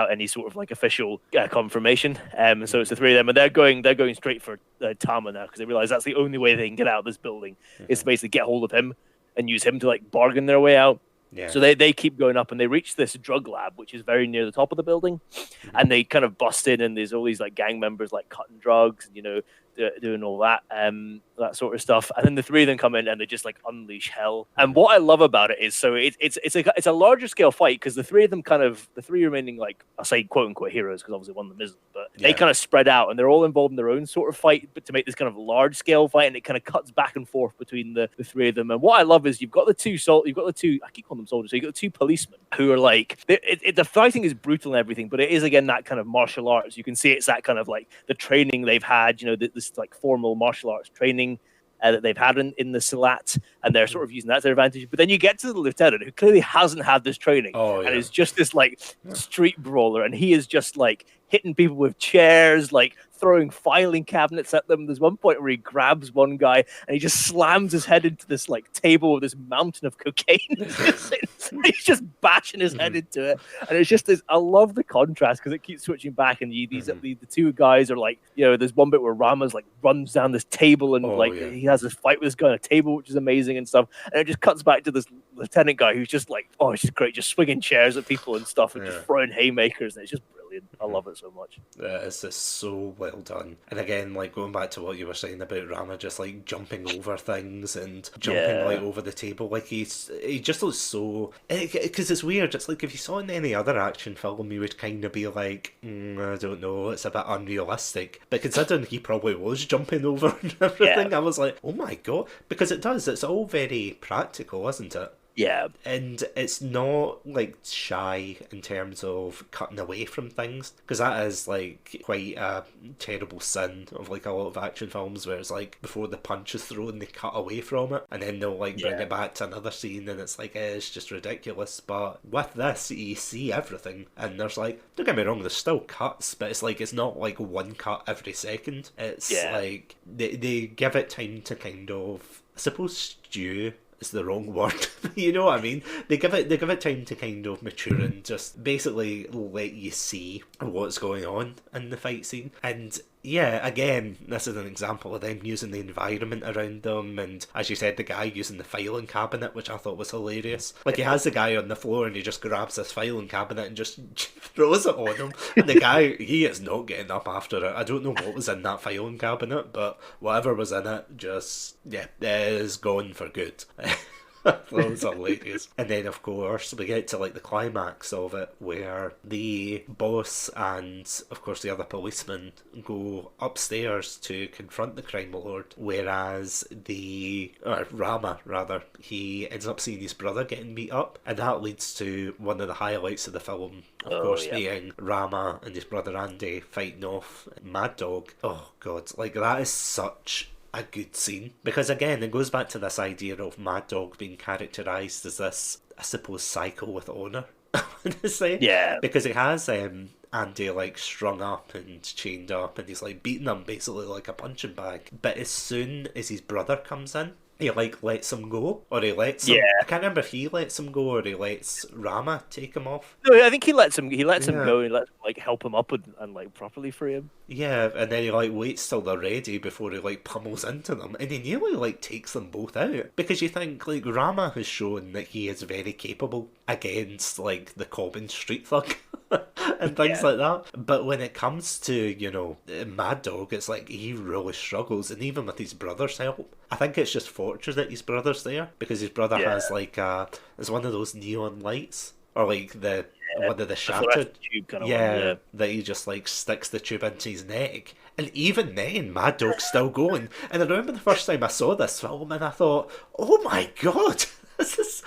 any sort of like official confirmation. So it's the 3 of them, and they're going straight for Tama now because they realize that's the only way they can get out of this building is to basically get hold of him and use him to like bargain their way out. Yeah. So they keep going up and they reach this drug lab, which is very near the top of the building, and they kind of bust in and there's all these like gang members like cutting drugs and doing all that that sort of stuff, and then the 3 of them come in and they just like unleash hell. And what I love about it is so it's a larger scale fight because the 3 of them the 3 remaining, like, I'll say quote unquote heroes because obviously one of them isn't, but they kind of spread out and they're all involved in their own sort of fight, but to make this kind of large scale fight, and it kind of cuts back and forth between the 3 of them. And what I love is you've got the two I keep calling them soldiers, so you've got the 2 policemen who are like the fighting is brutal and everything, but it is again that kind of martial arts. You can see it's that kind of like the training they've had, this like formal martial arts training that they've had in the Salat, and they're sort of using that to their advantage. But then you get to the lieutenant, who clearly hasn't had this training, and is just this like street brawler, and he is just like hitting people with chairs, like throwing filing cabinets at them. There's one point where he grabs one guy and he just slams his head into this like table with this mountain of cocaine. He's just bashing his head into it, and it's just this. I love the contrast because it keeps switching back, and the two guys are like, there's one bit where Rama's like runs down this table and he has this fight with this guy on a table, which is amazing and stuff, and it just cuts back to this lieutenant guy who's just like, oh, it's just great, just swinging chairs at people and stuff, and just throwing haymakers, and it's just brilliant. I love it so much. It's just so well done. And again, like going back to what you were saying about Rama just like jumping over things and jumping like over the table, like he just looks so, because it's weird. It's like if you saw it in any other action film, you would kind of be like, I don't know, it's a bit unrealistic. But considering he probably was jumping over and everything, I was like, oh my god, because it's all very practical, isn't it? Yeah. And it's not like shy in terms of cutting away from things, because that is like quite a terrible sin of like a lot of action films where it's like before the punch is thrown they cut away from it and then they'll like bring it back to another scene, and it's like it's just ridiculous. But with this you see everything, and there's like, don't get me wrong, there's still cuts, but it's like it's not like one cut every second. It's like they give it time to kind of, I suppose, stew is the wrong word. You know what I mean? They give it time to kind of mature and just basically let you see what's going on in the fight scene. And yeah, again, this is an example of them using the environment around them, and as you said, the guy using the filing cabinet, which I thought was hilarious. Like, he has the guy on the floor and he just grabs this filing cabinet and just throws it on him, and the guy, he is not getting up after it. I don't know what was in that filing cabinet, but whatever was in it just, is gone for good. That was hilarious. And then of course we get to like the climax of it, where the boss and of course the other policeman go upstairs to confront the crime lord, whereas Rama rather, he ends up seeing his brother getting beat up, and that leads to one of the highlights of the film, of course, being Rama and his brother Andy fighting off Mad Dog. Oh god, like that is such a good scene, because again it goes back to this idea of Mad Dog being characterised as this, I suppose, psycho with honour. I want to say, because it has Andy like strung up and chained up, and he's like beating him basically like a punching bag, but as soon as his brother comes in, he like lets him go, or he lets him. I can't remember if he lets him go or he lets Rama take him off. No, I think he lets him. He lets him go and lets like help him up and like properly free him. Yeah, and then he like waits till they're ready before he like pummels into them, and he nearly like takes them both out, because you think like Rama has shown that he is very capable against like the common street thug and things like that. But when it comes to Mad Dog, it's like he really struggles, and even with his brother's help, I think it's just fortunate that his brother's there, because his brother has like it's one of those neon lights, or like the one of the shattered tube kind of one, that he just like sticks the tube into his neck, and even then Mad Dog's still going. And I remember the first time I saw this film and I thought, oh my god, this is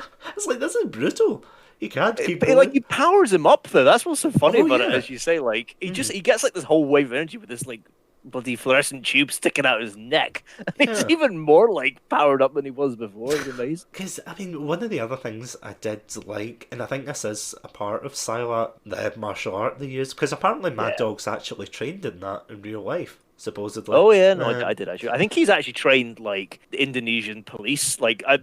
brutal. He can't keep going. Like, he powers him up though. That's what's so funny about it, as you say. Like, he gets like this whole wave of energy with this like bloody fluorescent tube sticking out his neck. And he's even more like powered up than he was before. It's amazing. Because I mean, one of the other things I did like, and I think this is a part of Silat, the martial art they use, because apparently Mad Dog's actually trained in that in real life, supposedly. Oh yeah, no, I did actually. I think he's actually trained like the Indonesian police. Like I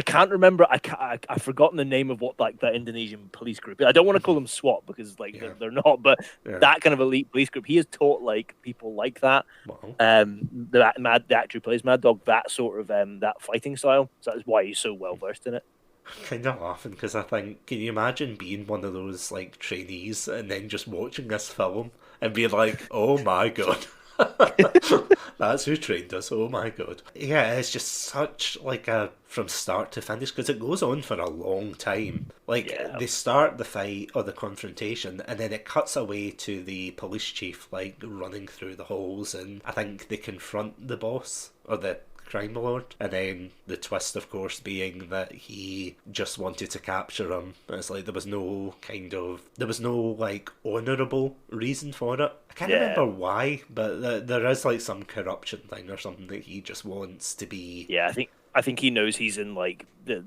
can't remember. I've forgotten the name of what like that Indonesian police group. I don't want to call them SWAT because like they're not, but that kind of elite police group. He has taught like people like that. Wow. The actor who plays Mad Dog, that sort of that fighting style. So that's why he's so well versed in it. Kind of laughing because I think, can you imagine being one of those like trainees and then just watching this film and being like, oh my god, that's who trained us, oh my god. Yeah, it's just such like a from start to finish, because it goes on for a long time. Like, they start the fight or the confrontation and then it cuts away to the police chief like running through the halls, and I think they confront the boss or the crime lord, and then the twist of course being that he just wanted to capture him. It's like there was no like honourable reason for it. I can't remember why, but there is like some corruption thing or something that he just wants to be. I I think he knows he's in like the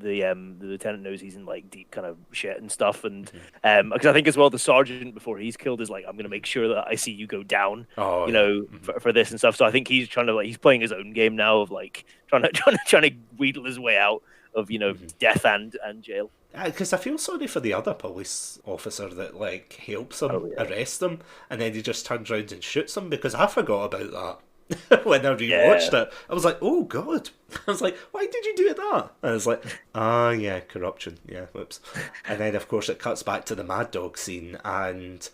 lieutenant knows he's in like deep kind of shit and stuff, and because I think as well the sergeant before he's killed is like, I'm gonna make sure that I see you go down, Oh you yeah. know, for this and stuff. So I think he's trying to like he's playing his own game now of like trying to wheedle his way out of death and jail. Because I feel sorry for the other police officer that like helps him Oh yeah, arrest him, and then he just turns around and shoots him, because I forgot about that when I rewatched it. I was like, oh god. I was like, why did you do that? And I was like, ah, yeah, corruption. Yeah, whoops. And then of course it cuts back to the Mad Dog scene, and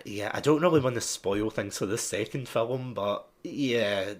yeah, I don't really want to spoil things for the second film, but yeah.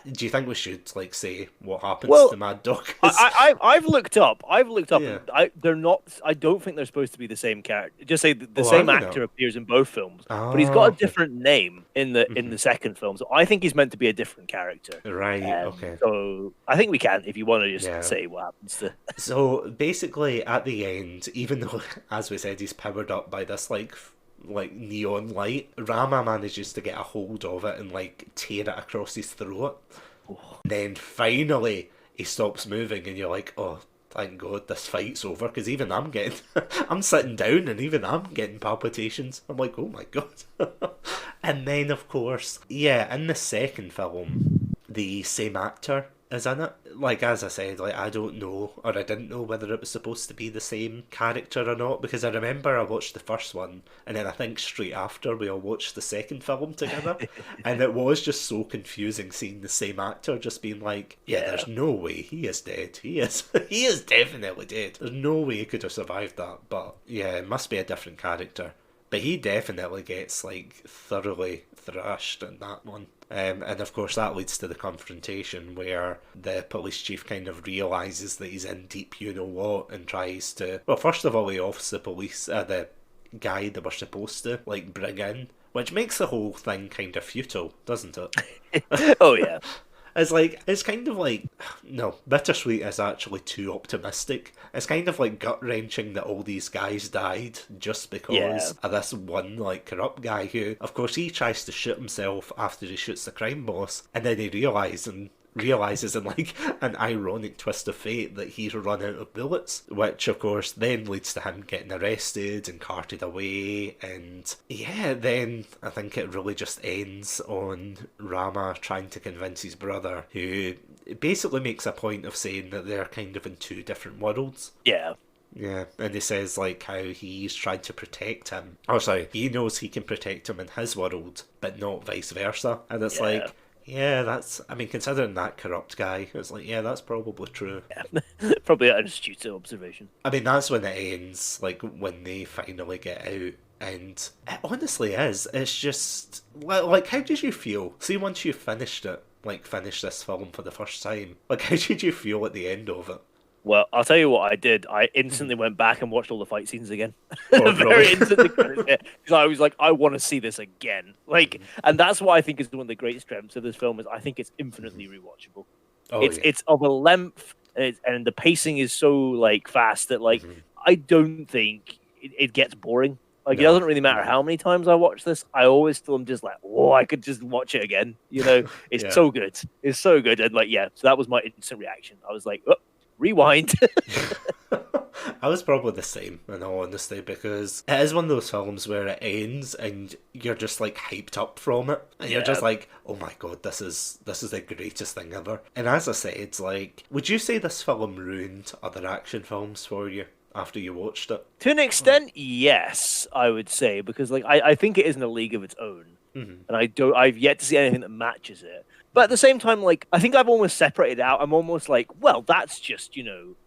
Do you think we should like say what happens to Mad Dog? I've looked up. Yeah. And they're not. I don't think they're supposed to be the same character. Just say the Oh, same are they actor not? appears in both films, but he's Oh, got a okay. different name in the second film. So I think he's meant to be a different character. Right, okay. So I think we can, if you want to just Yeah. say what happens to. So basically, at the end, even though, as we said, he's powered up by this like neon light, Rama manages to get a hold of it and like tear it across his throat. Then finally, he stops moving, and you're like, oh, thank God this fight's over. Because even I'm getting, I'm sitting down, and even I'm getting palpitations. I'm like, oh my God. And then, of course, yeah, in the second film, the same actor is in it. Like, as I said, like, I don't know, or I didn't know whether it was supposed to be the same character or not, because I remember I watched the first one, and then I think straight after we all watched the second film together, and it was just so confusing seeing the same actor just being like, yeah, there's no way he is dead. He is, he is definitely dead. There's no way he could have survived that, but yeah, it must be a different character. But he definitely gets like thoroughly thrashed in that one. And of course that leads to the confrontation where the police chief kind of realises that he's in deep you know what and tries to, well, first of all he offs the police, the guy that we're supposed to like bring in, which makes the whole thing kind of futile, doesn't it? Oh yeah. It's kind of like, no, bittersweet is actually too optimistic. It's kind of like gut wrenching that all these guys died just because of this one like corrupt guy who, of course, he tries to shoot himself after he shoots the crime boss, and then he realizes in like an ironic twist of fate that he's run out of bullets, which of course then leads to him getting arrested and carted away. And yeah, then I think it really just ends on Rama trying to convince his brother, who basically makes a point of saying that they're kind of in two different worlds. Yeah. Yeah, and he says like how he's tried to protect him. Oh, sorry, he knows he can protect him in his world, but not vice versa. And it's like, yeah, that's, I mean, considering that corrupt guy, it's like, yeah, that's probably true. Yeah. Probably an astute observation. I mean, that's when it ends, like, when they finally get out. And it honestly is. It's just, like, how did you feel? See, once you finished it, like, finished this film for the first time, like, how did you feel at the end of it? Well, I'll tell you what I did. I instantly went back and watched all the fight scenes again. Oh, Very really? instantly. Because I was like, I want to see this again. Like, and that's what I think is one of the great strengths of this film is I think it's infinitely rewatchable. Oh, It's of a length, and the pacing is so like fast that like I don't think it gets boring. Like it doesn't really matter how many times I watch this. I always still am just like, oh, I could just watch it again. You know, it's so good. It's so good. And like, yeah, so that was my instant reaction. I was like, oh, rewind. I was probably the same, in all honesty, because it is one of those films where it ends and you're just like hyped up from it, and you're just like, oh my god, this is the greatest thing ever. And as I said, it's like, would you say this film ruined other action films for you after you watched it? To an extent, yes, I would say, because like I think it is in a league of its own, and I've yet to see anything that matches it. But at the same time, like I think I've almost separated out. I'm almost like, well, that's just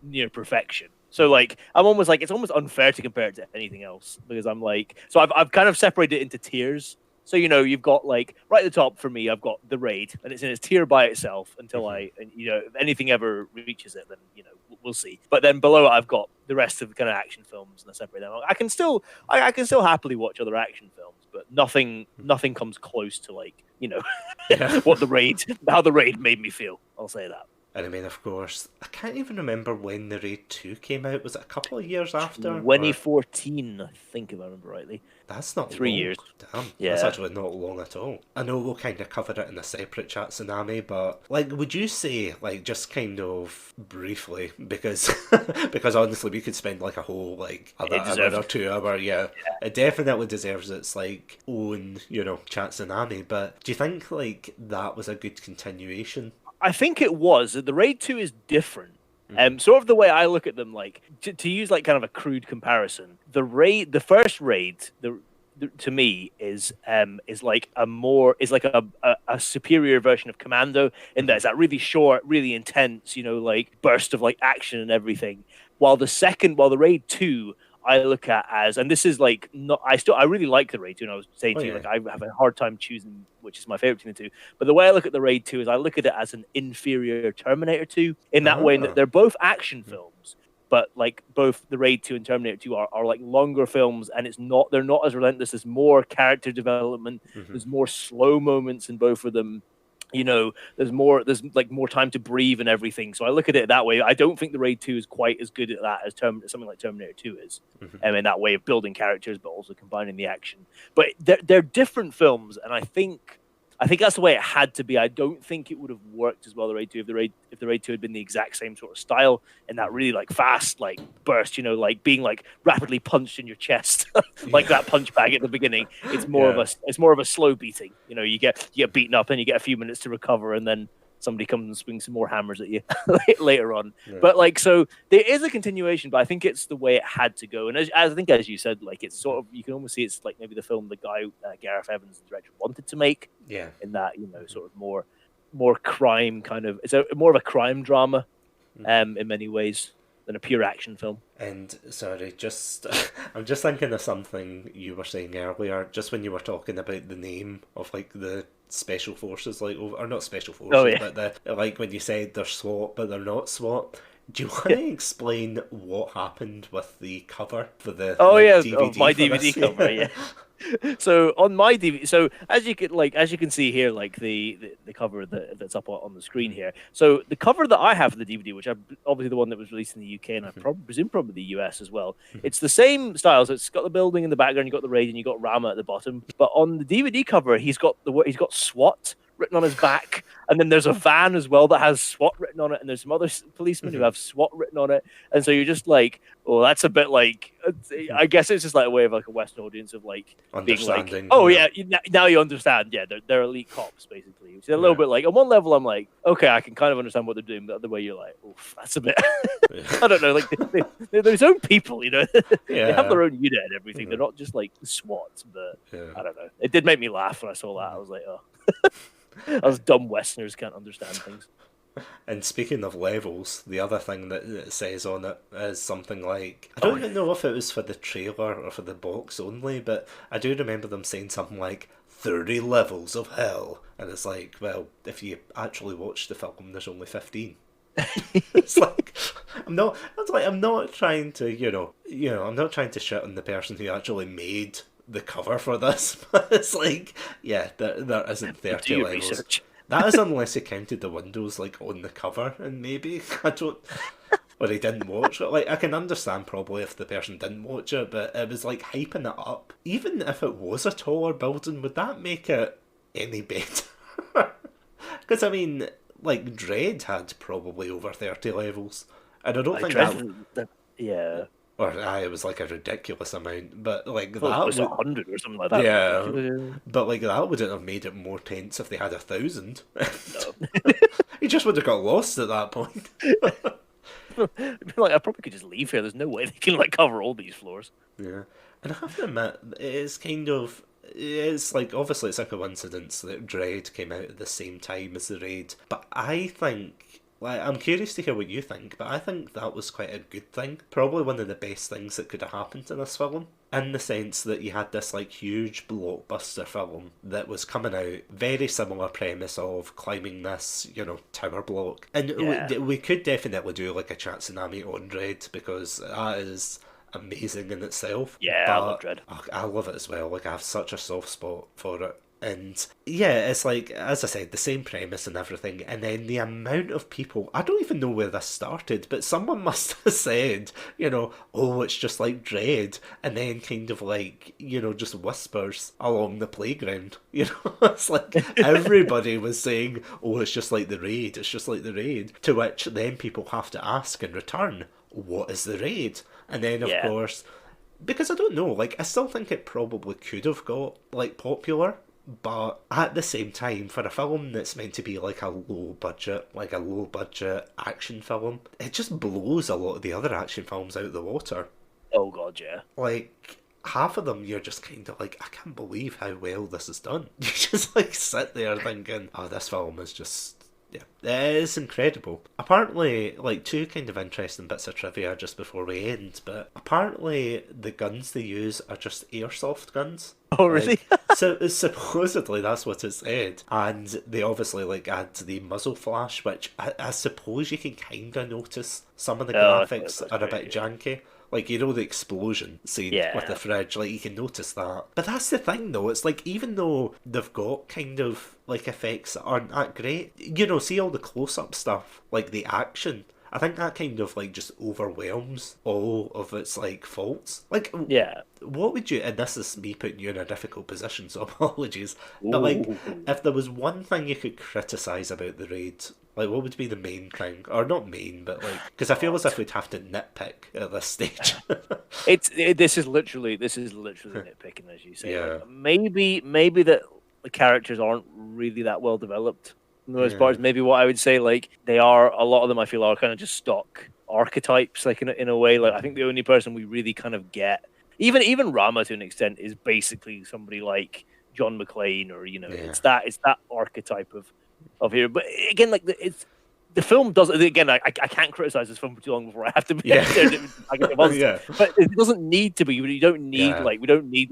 near perfection. So like I'm almost like it's almost unfair to compare it to anything else because I'm like, so I've kind of separated it into tiers. So you've got like right at the top for me, I've got the raid, and it's in its tier by itself until if anything ever reaches it, then we'll see. But then below it, I've got the rest of the kind of action films, and I separate them. I can still happily watch other action films, but nothing comes close to like how the raid made me feel. I'll say that. And I mean, of course, I can't even remember when the Raid 2 came out. Was it a couple of years after? Or 2014, I think, if I remember rightly. that's not 3 years. long. Damn, that's Yeah. actually not long at all. I know we'll kind of cover it in a separate chat, Tsunami, but like, would you say, like, just kind of briefly, because because honestly, we could spend like a whole like It an hour deserves or it. 2 hour. Yeah, it definitely deserves its like own, chat Tsunami. But do you think like that was a good continuation? I think it was. The Raid 2 is different. Sort of the way I look at them, like to use like kind of a crude comparison, the first raid, to me is like a superior version of Commando in that it's that really short, really intense, like burst of like action and everything. While the Raid 2 I look at as, and this is like not, I really like the Raid 2, and I was saying Oh to you, yeah. like I have a hard time choosing which is my favorite between the two. But the way I look at the Raid 2 is I look at it as an inferior Terminator 2 in that way that Ah. they're both action films, but like both the Raid 2 and Terminator 2 are like longer films, and they're not as relentless. There's more character development. There's more slow moments in both of them. There's like more time to breathe and everything. So I look at it that way. I don't think the Raid 2 is quite as good at that as something like Terminator 2 is, in that way of building characters, but also combining the action. But they're different films, and I think that's the way it had to be. I don't think it would have worked as well the Raid 2 if the Raid 2 had been the exact same sort of style and that really like fast like burst, like being like rapidly punched in your chest, like that punch bag at the beginning. It's more of a slow beating. You get beaten up and you get a few minutes to recover, and then somebody comes and swings some more hammers at you later on. Yeah. But like, so there is a continuation, but I think it's the way it had to go. And as I think, as you said, like it's sort of, you can almost see it's like maybe the film the guy Gareth Evans, the director, wanted to make. Yeah. In that, sort of more crime kind of, more of a crime drama, in many ways than a pure action film. And sorry, just I'm just thinking of something you were saying earlier, just when you were talking about the name of like the special forces, like, or not special forces, but the like when you said they're SWAT but they're not SWAT. Do you want to explain what happened with the cover for the DVD? My DVD cover, yeah. So on my DVD, so as you can see here, like the cover that's up on the screen here. So the cover that I have for the DVD, which I obviously the one that was released in the UK and I presume probably the US as well. It's the same style. So it's got the building in the background, you got the raid, and you got Rama at the bottom. But on the DVD cover, he's got SWAT written on his back, and then there's a van as well that has SWAT written on it, and there's some other policemen who have SWAT written on it, and so you're just like, oh, that's a bit like, I guess it's just like a way of like a Western audience of like being like, oh yeah, now you understand, yeah, they're elite cops basically. Which is a little bit like, on one level I'm like, okay, I can kind of understand what they're doing, but the other way you're like, oof, that's a bit, I don't know, like they're their own people, they have their own unit and everything. They're not just like SWAT, but I don't know. It did make me laugh when I saw that. I was like, oh. Us dumb Westerners can't understand things. And speaking of levels, the other thing that it says on it is something like, I don't even know if it was for the trailer or for the box only, but I do remember them saying something like 30 levels of hell, and it's like, well, if you actually watch the film, there's only 15. It's like, I'm not trying to, I'm not trying to shit on the person who actually made the cover for this, but it's like, yeah, there isn't 30 levels. Research. That is unless he counted the windows like on the cover, and maybe I don't, or he didn't watch it. Like, I can understand probably if the person didn't watch it, but it was like hyping it up. Even if it was a taller building, would that make it any better? Because I mean, like Dread had probably over 30 levels, and I don't think that. Yeah. Or it was like a ridiculous amount, but like that was 100 or something like that. Yeah, but like that wouldn't have made it more tense if they had 1,000. No. He just would have got lost at that point. Like, I probably could just leave here. There's no way they can like cover all these floors. Yeah, and I have to admit, it's like, obviously it's a coincidence that Dread came out at the same time as the Raid, but I think, like, I'm curious to hear what you think, but I think that was quite a good thing. Probably one of the best things that could have happened in this film. In the sense that you had this, like, huge blockbuster film that was coming out, very similar premise of climbing this, tower block. And we could definitely do, like, a chat Tsunami on Dread, because that is amazing in itself. Yeah, but I love Dread. I love it as well. Like, I have such a soft spot for it. And yeah, it's like, as I said, the same premise and everything. And then the amount of people, I don't even know where this started, but someone must have said, oh, it's just like Dread. And then kind of like, just whispers along the playground. It's like everybody was saying, oh, it's just like the Raid. It's just like the Raid. To which then people have to ask in return, what is the Raid? And then, of Yeah. course, because I don't know, like, I still think it probably could have got, like, popular, but at the same time, for a film that's meant to be like a low budget action film, it just blows a lot of the other action films out of the water. Oh god, yeah. Like, half of them you're just kind of like, I can't believe how well this is done. You just like sit there thinking, oh, this film is just, yeah, it's incredible. Apparently, like, two kind of interesting bits of trivia just before we end, but apparently the guns they use are just airsoft guns. Oh really? Like, so supposedly that's what it said, and they obviously like add the muzzle flash, which I suppose you can kind of notice some of the Oh, graphics that's are a great. bit janky. Like, the explosion scene with the Yeah. fridge, like, you can notice that. But that's the thing, though. It's like, even though they've got kind of, like, effects that aren't that great, see all the close-up stuff, like, the action, I think that kind of, like, just overwhelms all of its, like, faults. Like, Yeah. what would you, and this is me putting you in a difficult position, so apologies, but, like, Ooh. if there was one thing you could criticise about the raid, like, what would be the main thing? Or not main, but, like, because I feel as if we'd have to nitpick at this stage. This is literally nitpicking, as you say. Yeah. Like maybe that the characters aren't really that well developed. For the most Yeah. part, maybe what I would say, like they are a lot of them. I feel are kind of just stock archetypes, like in a way. Like I think the only person we really kind of get, even Rama to an extent, is basically somebody like John McClane, or Yeah. it's that archetype of hero. But again, like the film does again. I can't criticize this film for too long before I have to be Yeah. Yeah. but it doesn't need to be. You don't need Yeah. we don't need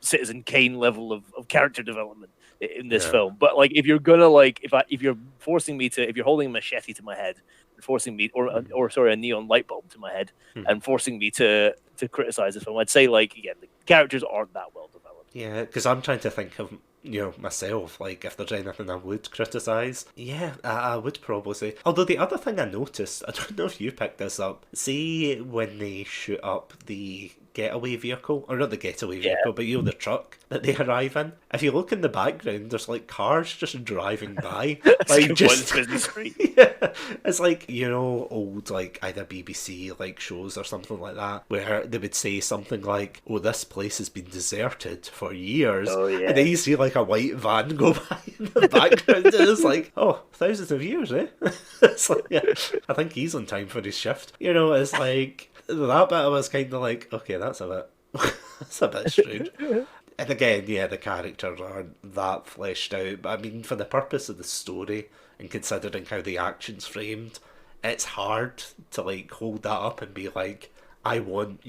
Citizen Kane level of character development in this Yeah. film. But like if you're gonna like if you're forcing me to if you're holding a machete to my head and forcing me or sorry a neon light bulb to my head and forcing me to criticize this film, I'd say like again the characters aren't that well developed. Yeah, because I'm trying to think of, myself, like, if there's anything I would criticise. Yeah, I would probably say. Although the other thing I noticed, I don't know if you picked this up, see when they shoot up the getaway vehicle, or not the getaway Yeah. vehicle, but the truck that they arrive in. If you look in the background, there's like cars just driving by, That's a like good just point, busy street. yeah, it's like old like either BBC like shows or something like that where they would say something like, "Oh, this place has been deserted for years," Oh and then yeah. you see like a white van go by in the background, and it's like, "Oh, thousands of years, eh?" It's like, yeah, I think he's on time for his shift. It's like that bit. I was kind of like, okay, that's a bit, that's a bit strange. And again, yeah, the characters aren't that fleshed out, but I mean, for the purpose of the story and considering how the action's framed, it's hard to like hold that up and be like, I want,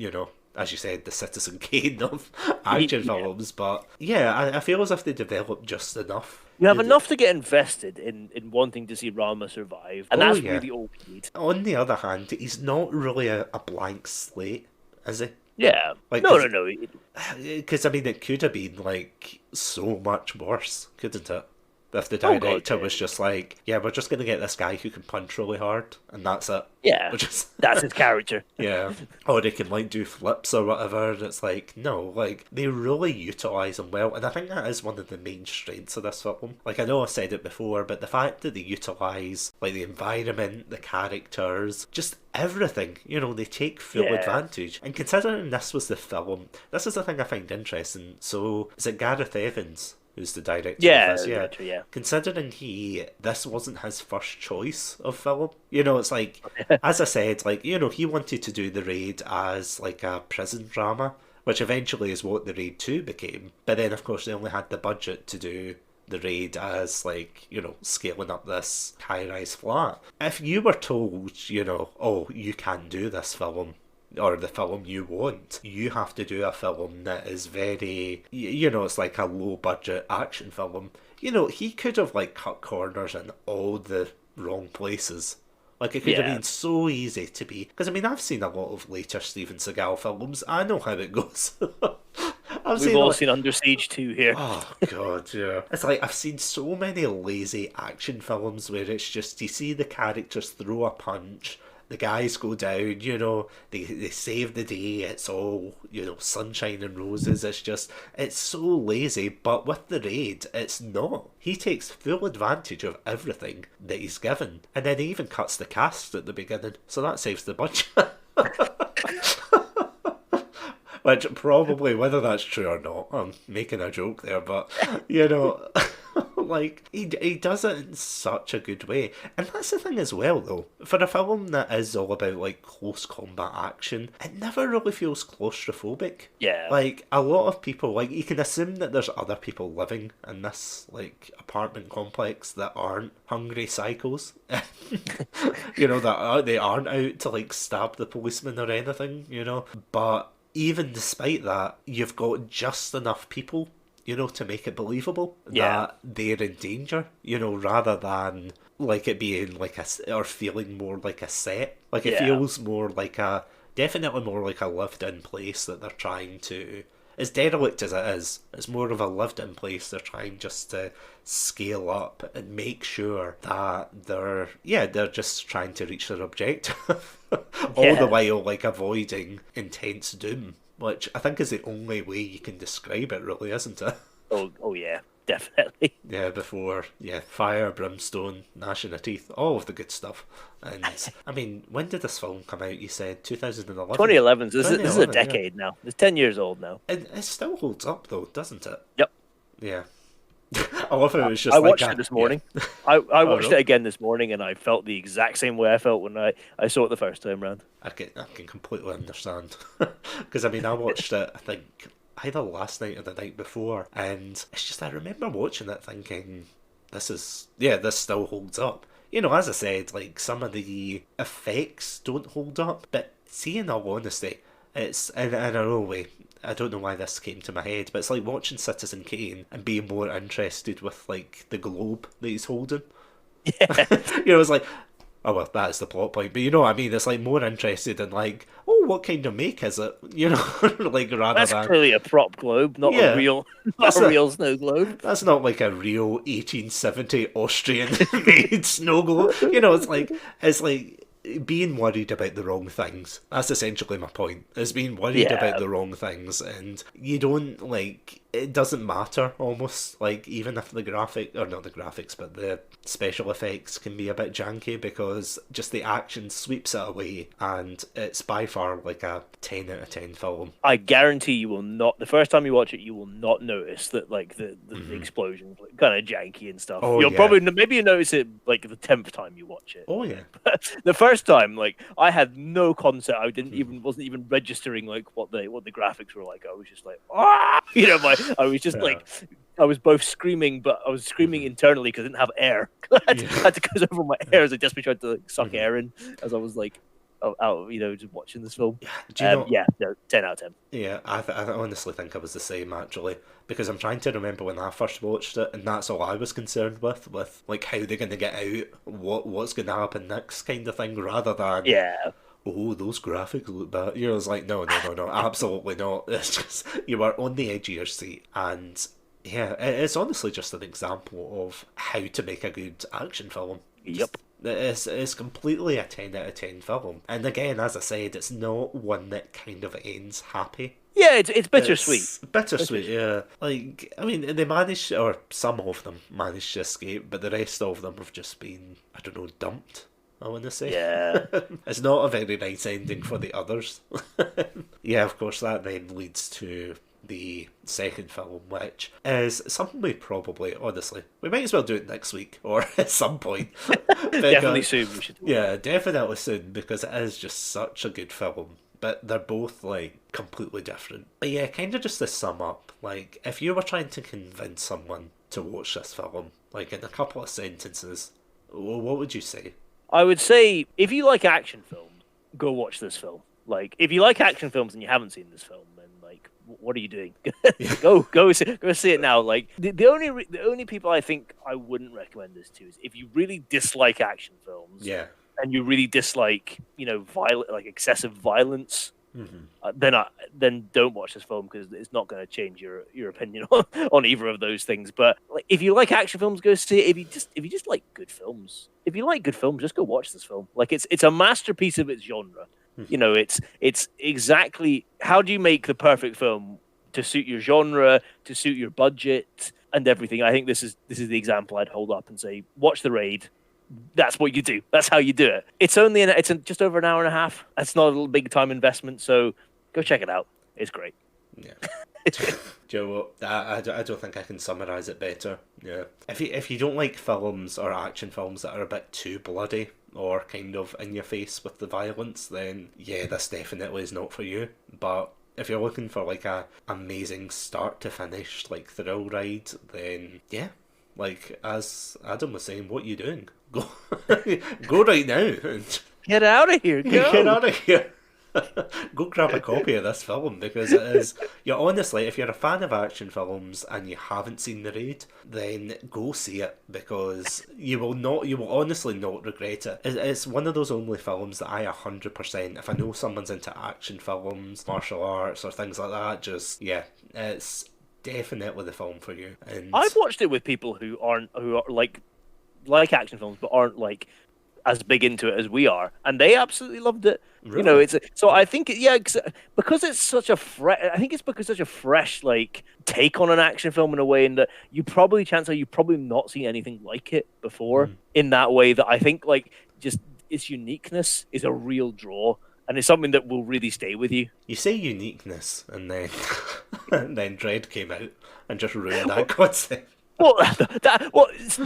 as you said, the Citizen Kane of action Yeah. films. But yeah, I feel as if they developed just enough. You have enough to get invested in wanting to see Rama survive, and Oh that's yeah. really all we need. On the other hand, he's not really a blank slate, is he? Yeah. Like, No, no, no. because I mean, it could have been like so much worse, couldn't it? If the Oh god, director was just like, yeah, we're just gonna get this guy who can punch really hard, and that's it. yeah. We're just That's his character. yeah, or they can like do flips or whatever. And it's like, no, like they really utilize him well, and I think that is one of the main strengths of this film. Like, I know I said it before, but the fact that they utilize like the environment, the characters, just everything, they take full Yeah. advantage. And considering this was the film, this is the thing I find interesting. So, is it Gareth Evans who's the director Yeah, of this? Yeah. yeah. Considering this wasn't his first choice of film. It's like, as I said, like, he wanted to do The Raid as like a prison drama, which eventually is what The Raid 2 became. But then, of course, they only had the budget to do The Raid as like, scaling up this high-rise flat. If you were told, oh, you can do this film, or the film you want, you have to do a film that is very, it's like a low budget action film. He could have like cut corners in all the wrong places. Like, it could have Yeah. been so easy to be, because I mean, I've seen a lot of later Steven Seagal films. I know how it goes. I'm We've saying all like, seen Under Siege 2 here. oh god, yeah. It's like I've seen so many lazy action films where it's just you see the characters throw a punch, the guys go down, they save the day, it's all, sunshine and roses. It's so lazy, but with the raid, it's not. He takes full advantage of everything that he's given, and then he even cuts the cast at the beginning, so that saves the budget. Which probably, whether that's true or not, I'm making a joke there, but like he does it in such a good way, and that's the thing as well. Though, for a film that is all about like close combat action, it never really feels claustrophobic. Yeah. Like a lot of people, like you can assume that there's other people living in this like apartment complex that aren't hungry psychos. They aren't out to like stab the policeman or anything. But even despite that, you've got just enough people, to make it believable that they're in danger, rather than like it being like or feeling more like a set. Like it feels more like definitely more like a lived in place that they're trying to, as derelict as it is, it's more of a lived in place they're trying just to scale up and make sure that they're just trying to reach their objective. All the while like avoiding intense doom, which I think is the only way you can describe it, really, isn't it? Oh yeah, definitely. Before fire, brimstone, gnashing of teeth, all of the good stuff. And I mean, when did this film come out? You said 2011. 2011. This is a 2011, decade now. It's 10 years old now. And it still holds up though, doesn't it? Yep. Yeah. I love how it was just I like watched it this morning. I watched it again this morning, and I felt the exact same way I felt when I saw it the first time round. I can completely understand. Because I mean, I watched it, I think, either last night or the night before, and it's just I remember watching it thinking, this still holds up. As I said, like some of the effects don't hold up, but see, in all honesty, it's in a real way. I don't know why this came to my head, but it's like watching Citizen Kane and being more interested with like the globe that he's holding. Yeah. It's like, oh well, that's the plot point. But you know what I mean? It's like more interested in like, oh, what kind of make is it? Like rather That's than clearly a prop globe, not a real, real snow globe. That's not like a real 1870 Austrian made snow globe. It's like being worried about the wrong things. That's essentially my point. Is being worried about the wrong things, and you don't like. It doesn't matter almost, like even if the graphic, or not the graphics, but the special effects can be a bit janky, because just the action sweeps it away, and it's by far like a 10 out of 10 film. I guarantee you will not, the first time you watch it, you will not notice that like the explosions like, kind of janky and stuff. Oh, You'll probably, maybe you notice it like the 10th time you watch it. Oh yeah. The first time, like I had no concept. I wasn't even registering like what the graphics were like. I was just like, I was just like, I was both screaming, but I was screaming internally because I didn't have air. I had to go over my ear as I desperately tried to like, suck air in as I was like out, just watching this film. Do you know? Yeah, no, 10 out of 10. Yeah, I honestly think I was the same actually, because I'm trying to remember when I first watched it, and that's all I was concerned with like how they're gonna get out, what's gonna happen next, kind of thing, rather than oh, those graphics look bad. I was like, no, absolutely not. It's just, you are on the edge of your seat. And yeah, it's honestly just an example of how to make a good action film. Yep. It's completely a 10 out of 10 film. And again, as I said, it's not one that kind of ends happy. Yeah, it's bittersweet. It's bittersweet, yeah. Like, I mean, they managed, or some of them managed to escape, but the rest of them have just been, I don't know, dumped, I want to say. Yeah. It's not a very nice ending for the others. Yeah, of course, that then leads to the second film, which is something we probably, honestly, we might as well do it next week or at some point. Definitely soon we should do it. Yeah, definitely soon, because it is just such a good film. But they're both, like, completely different. But yeah, kind of just to sum up, like, if you were trying to convince someone to watch this film, like, in a couple of sentences, what would you say? I would say, if you like action films, go watch this film. Like, if you like action films and you haven't seen this film, then, like, what are you doing? go see it now. Like, the only people I think I wouldn't recommend this to is if you really dislike action films. Yeah. And you really dislike, violent, like excessive violence then don't watch this film because it's not going to change your opinion on either of those things. But like, if you like action films, go see it. If you just like good films, if you like good films, just go watch this film. Like it's a masterpiece of its genre. It's exactly how do you make the perfect film to suit your genre, to suit your budget, and everything. I think this is the example I'd hold up and say, watch The Raid. That's what you do. That's how you do it. It's just over an hour and a half. That's not a little big time investment, so go check it out. It's great. Yeah. Do you know what? I don't think I can summarise it better. Yeah. If you don't like films or action films that are a bit too bloody or kind of in your face with the violence, then yeah, this definitely is not for you. But if you're looking for like a amazing start to finish like thrill ride, then yeah. Like as Adam was saying, what are you doing? Go go right now and Get out of here. Go. get out of here. Go grab a copy of this film because it is. You honestly, if you're a fan of action films and you haven't seen The Raid, then go see it because you will not. You will honestly not regret it. It's one of those only films that I 100%. If I know someone's into action films, martial arts, or things like that, just yeah, it's definitely the film for you. And I've watched it with people who are like action films, but aren't like as big into it as we are, and they absolutely loved it. Really? So I think because it's such a I think it's because such a fresh like take on an action film in a way, in that chances are you've probably not seen anything like it before in that way. That I think like just its uniqueness is a real draw, and it's something that will really stay with you. You say uniqueness, and then and then Dread came out and just ruined that concept. Well,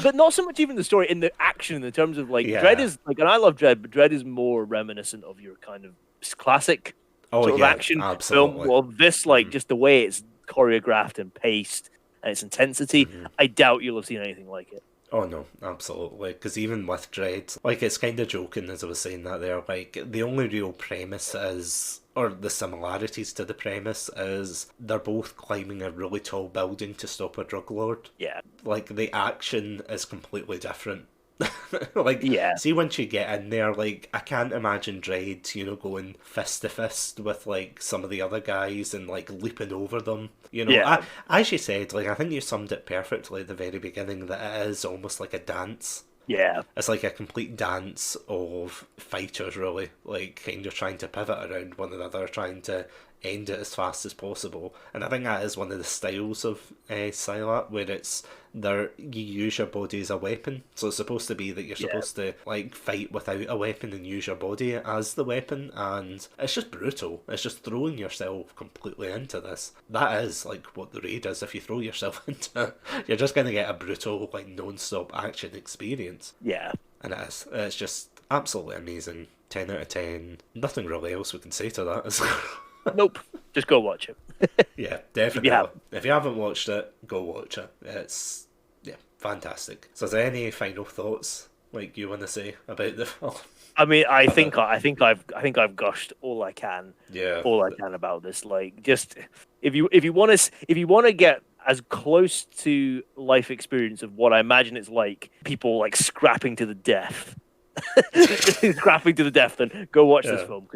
but not so much even the story in the action. In terms of like Dread is like, and I love Dread, but Dread is more reminiscent of your kind of classic sort of action film. Well, this just the way it's choreographed and paced and its intensity, I doubt you'll have seen anything like it. Oh no, absolutely. Because even with Dread, like it's kind of joking as I was saying that there. Like the only real premise is, or the similarities to the premise is, they're both climbing a really tall building to stop a drug lord. Yeah. Like the action is completely different. Like, see, once you get in there, like, I can't imagine Dread, going fist to fist with, like, some of the other guys and, like, leaping over them. As you said, like, I think you summed it perfectly at the very beginning, that it is almost like a dance. Yeah. It's like a complete dance of fighters, really, like, kind of trying to pivot around one another, trying to end it as fast as possible. And I think that is one of the styles of Silat, where you use your body as a weapon. So it's supposed to be that you're supposed to like fight without a weapon and use your body as the weapon, and it's just brutal. It's just throwing yourself completely into this. That is like what The Raid is. If you throw yourself into it, you're just going to get a brutal, like, non-stop action experience. Yeah. And it is. It's just absolutely amazing. 10 out of 10. Nothing really else we can say to that. Nope. Just go watch it. Yeah, definitely. If you haven't watched it, go watch it. It's fantastic. So, is there any final thoughts like you want to say about the film? I mean, I think I've gushed all I can. Yeah. All I can about this. Like, just if you want to get as close to life experience of what I imagine it's like, people like scrapping to the death, then go watch this film.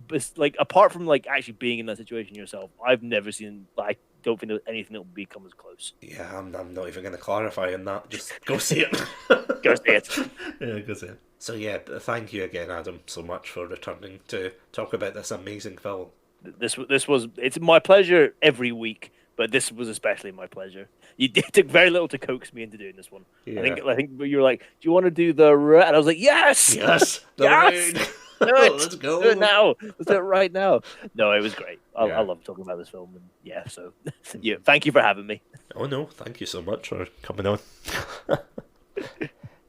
Because, like, apart from like actually being in that situation yourself, I've never seen. I don't think there's anything that will become as close. Yeah, I'm not even going to clarify on that. Just go see it. Go see it. Yeah, go see it. So yeah, thank you again, Adam, so much for returning to talk about this amazing film. It's my pleasure every week, but this was especially my pleasure. It took very little to coax me into doing this one. Yeah. I think you were like, "Do you want to do the?" And I was like, "Yes, yes, yes." Do it. Let's go. Do it now. Let's do it right now. No, it was great. I love talking about this film. And so thank you for having me. Oh no, thank you so much for coming on.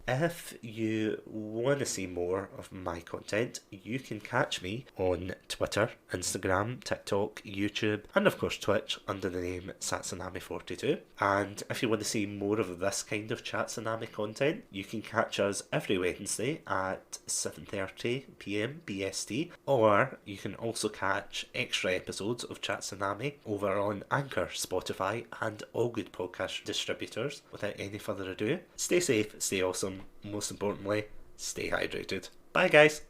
If you want to see more of my content, you can catch me on Twitter, Instagram, TikTok, YouTube, and of course Twitch under the name Satsunami42. And if you want to see more of this kind of Chatsunami content, you can catch us every Wednesday at 7:30pm BST, or you can also catch extra episodes of Chatsunami over on Anchor, Spotify, and all good podcast distributors. Without any further ado, stay safe, stay awesome. Most importantly, stay hydrated. Bye, guys.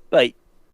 Bye.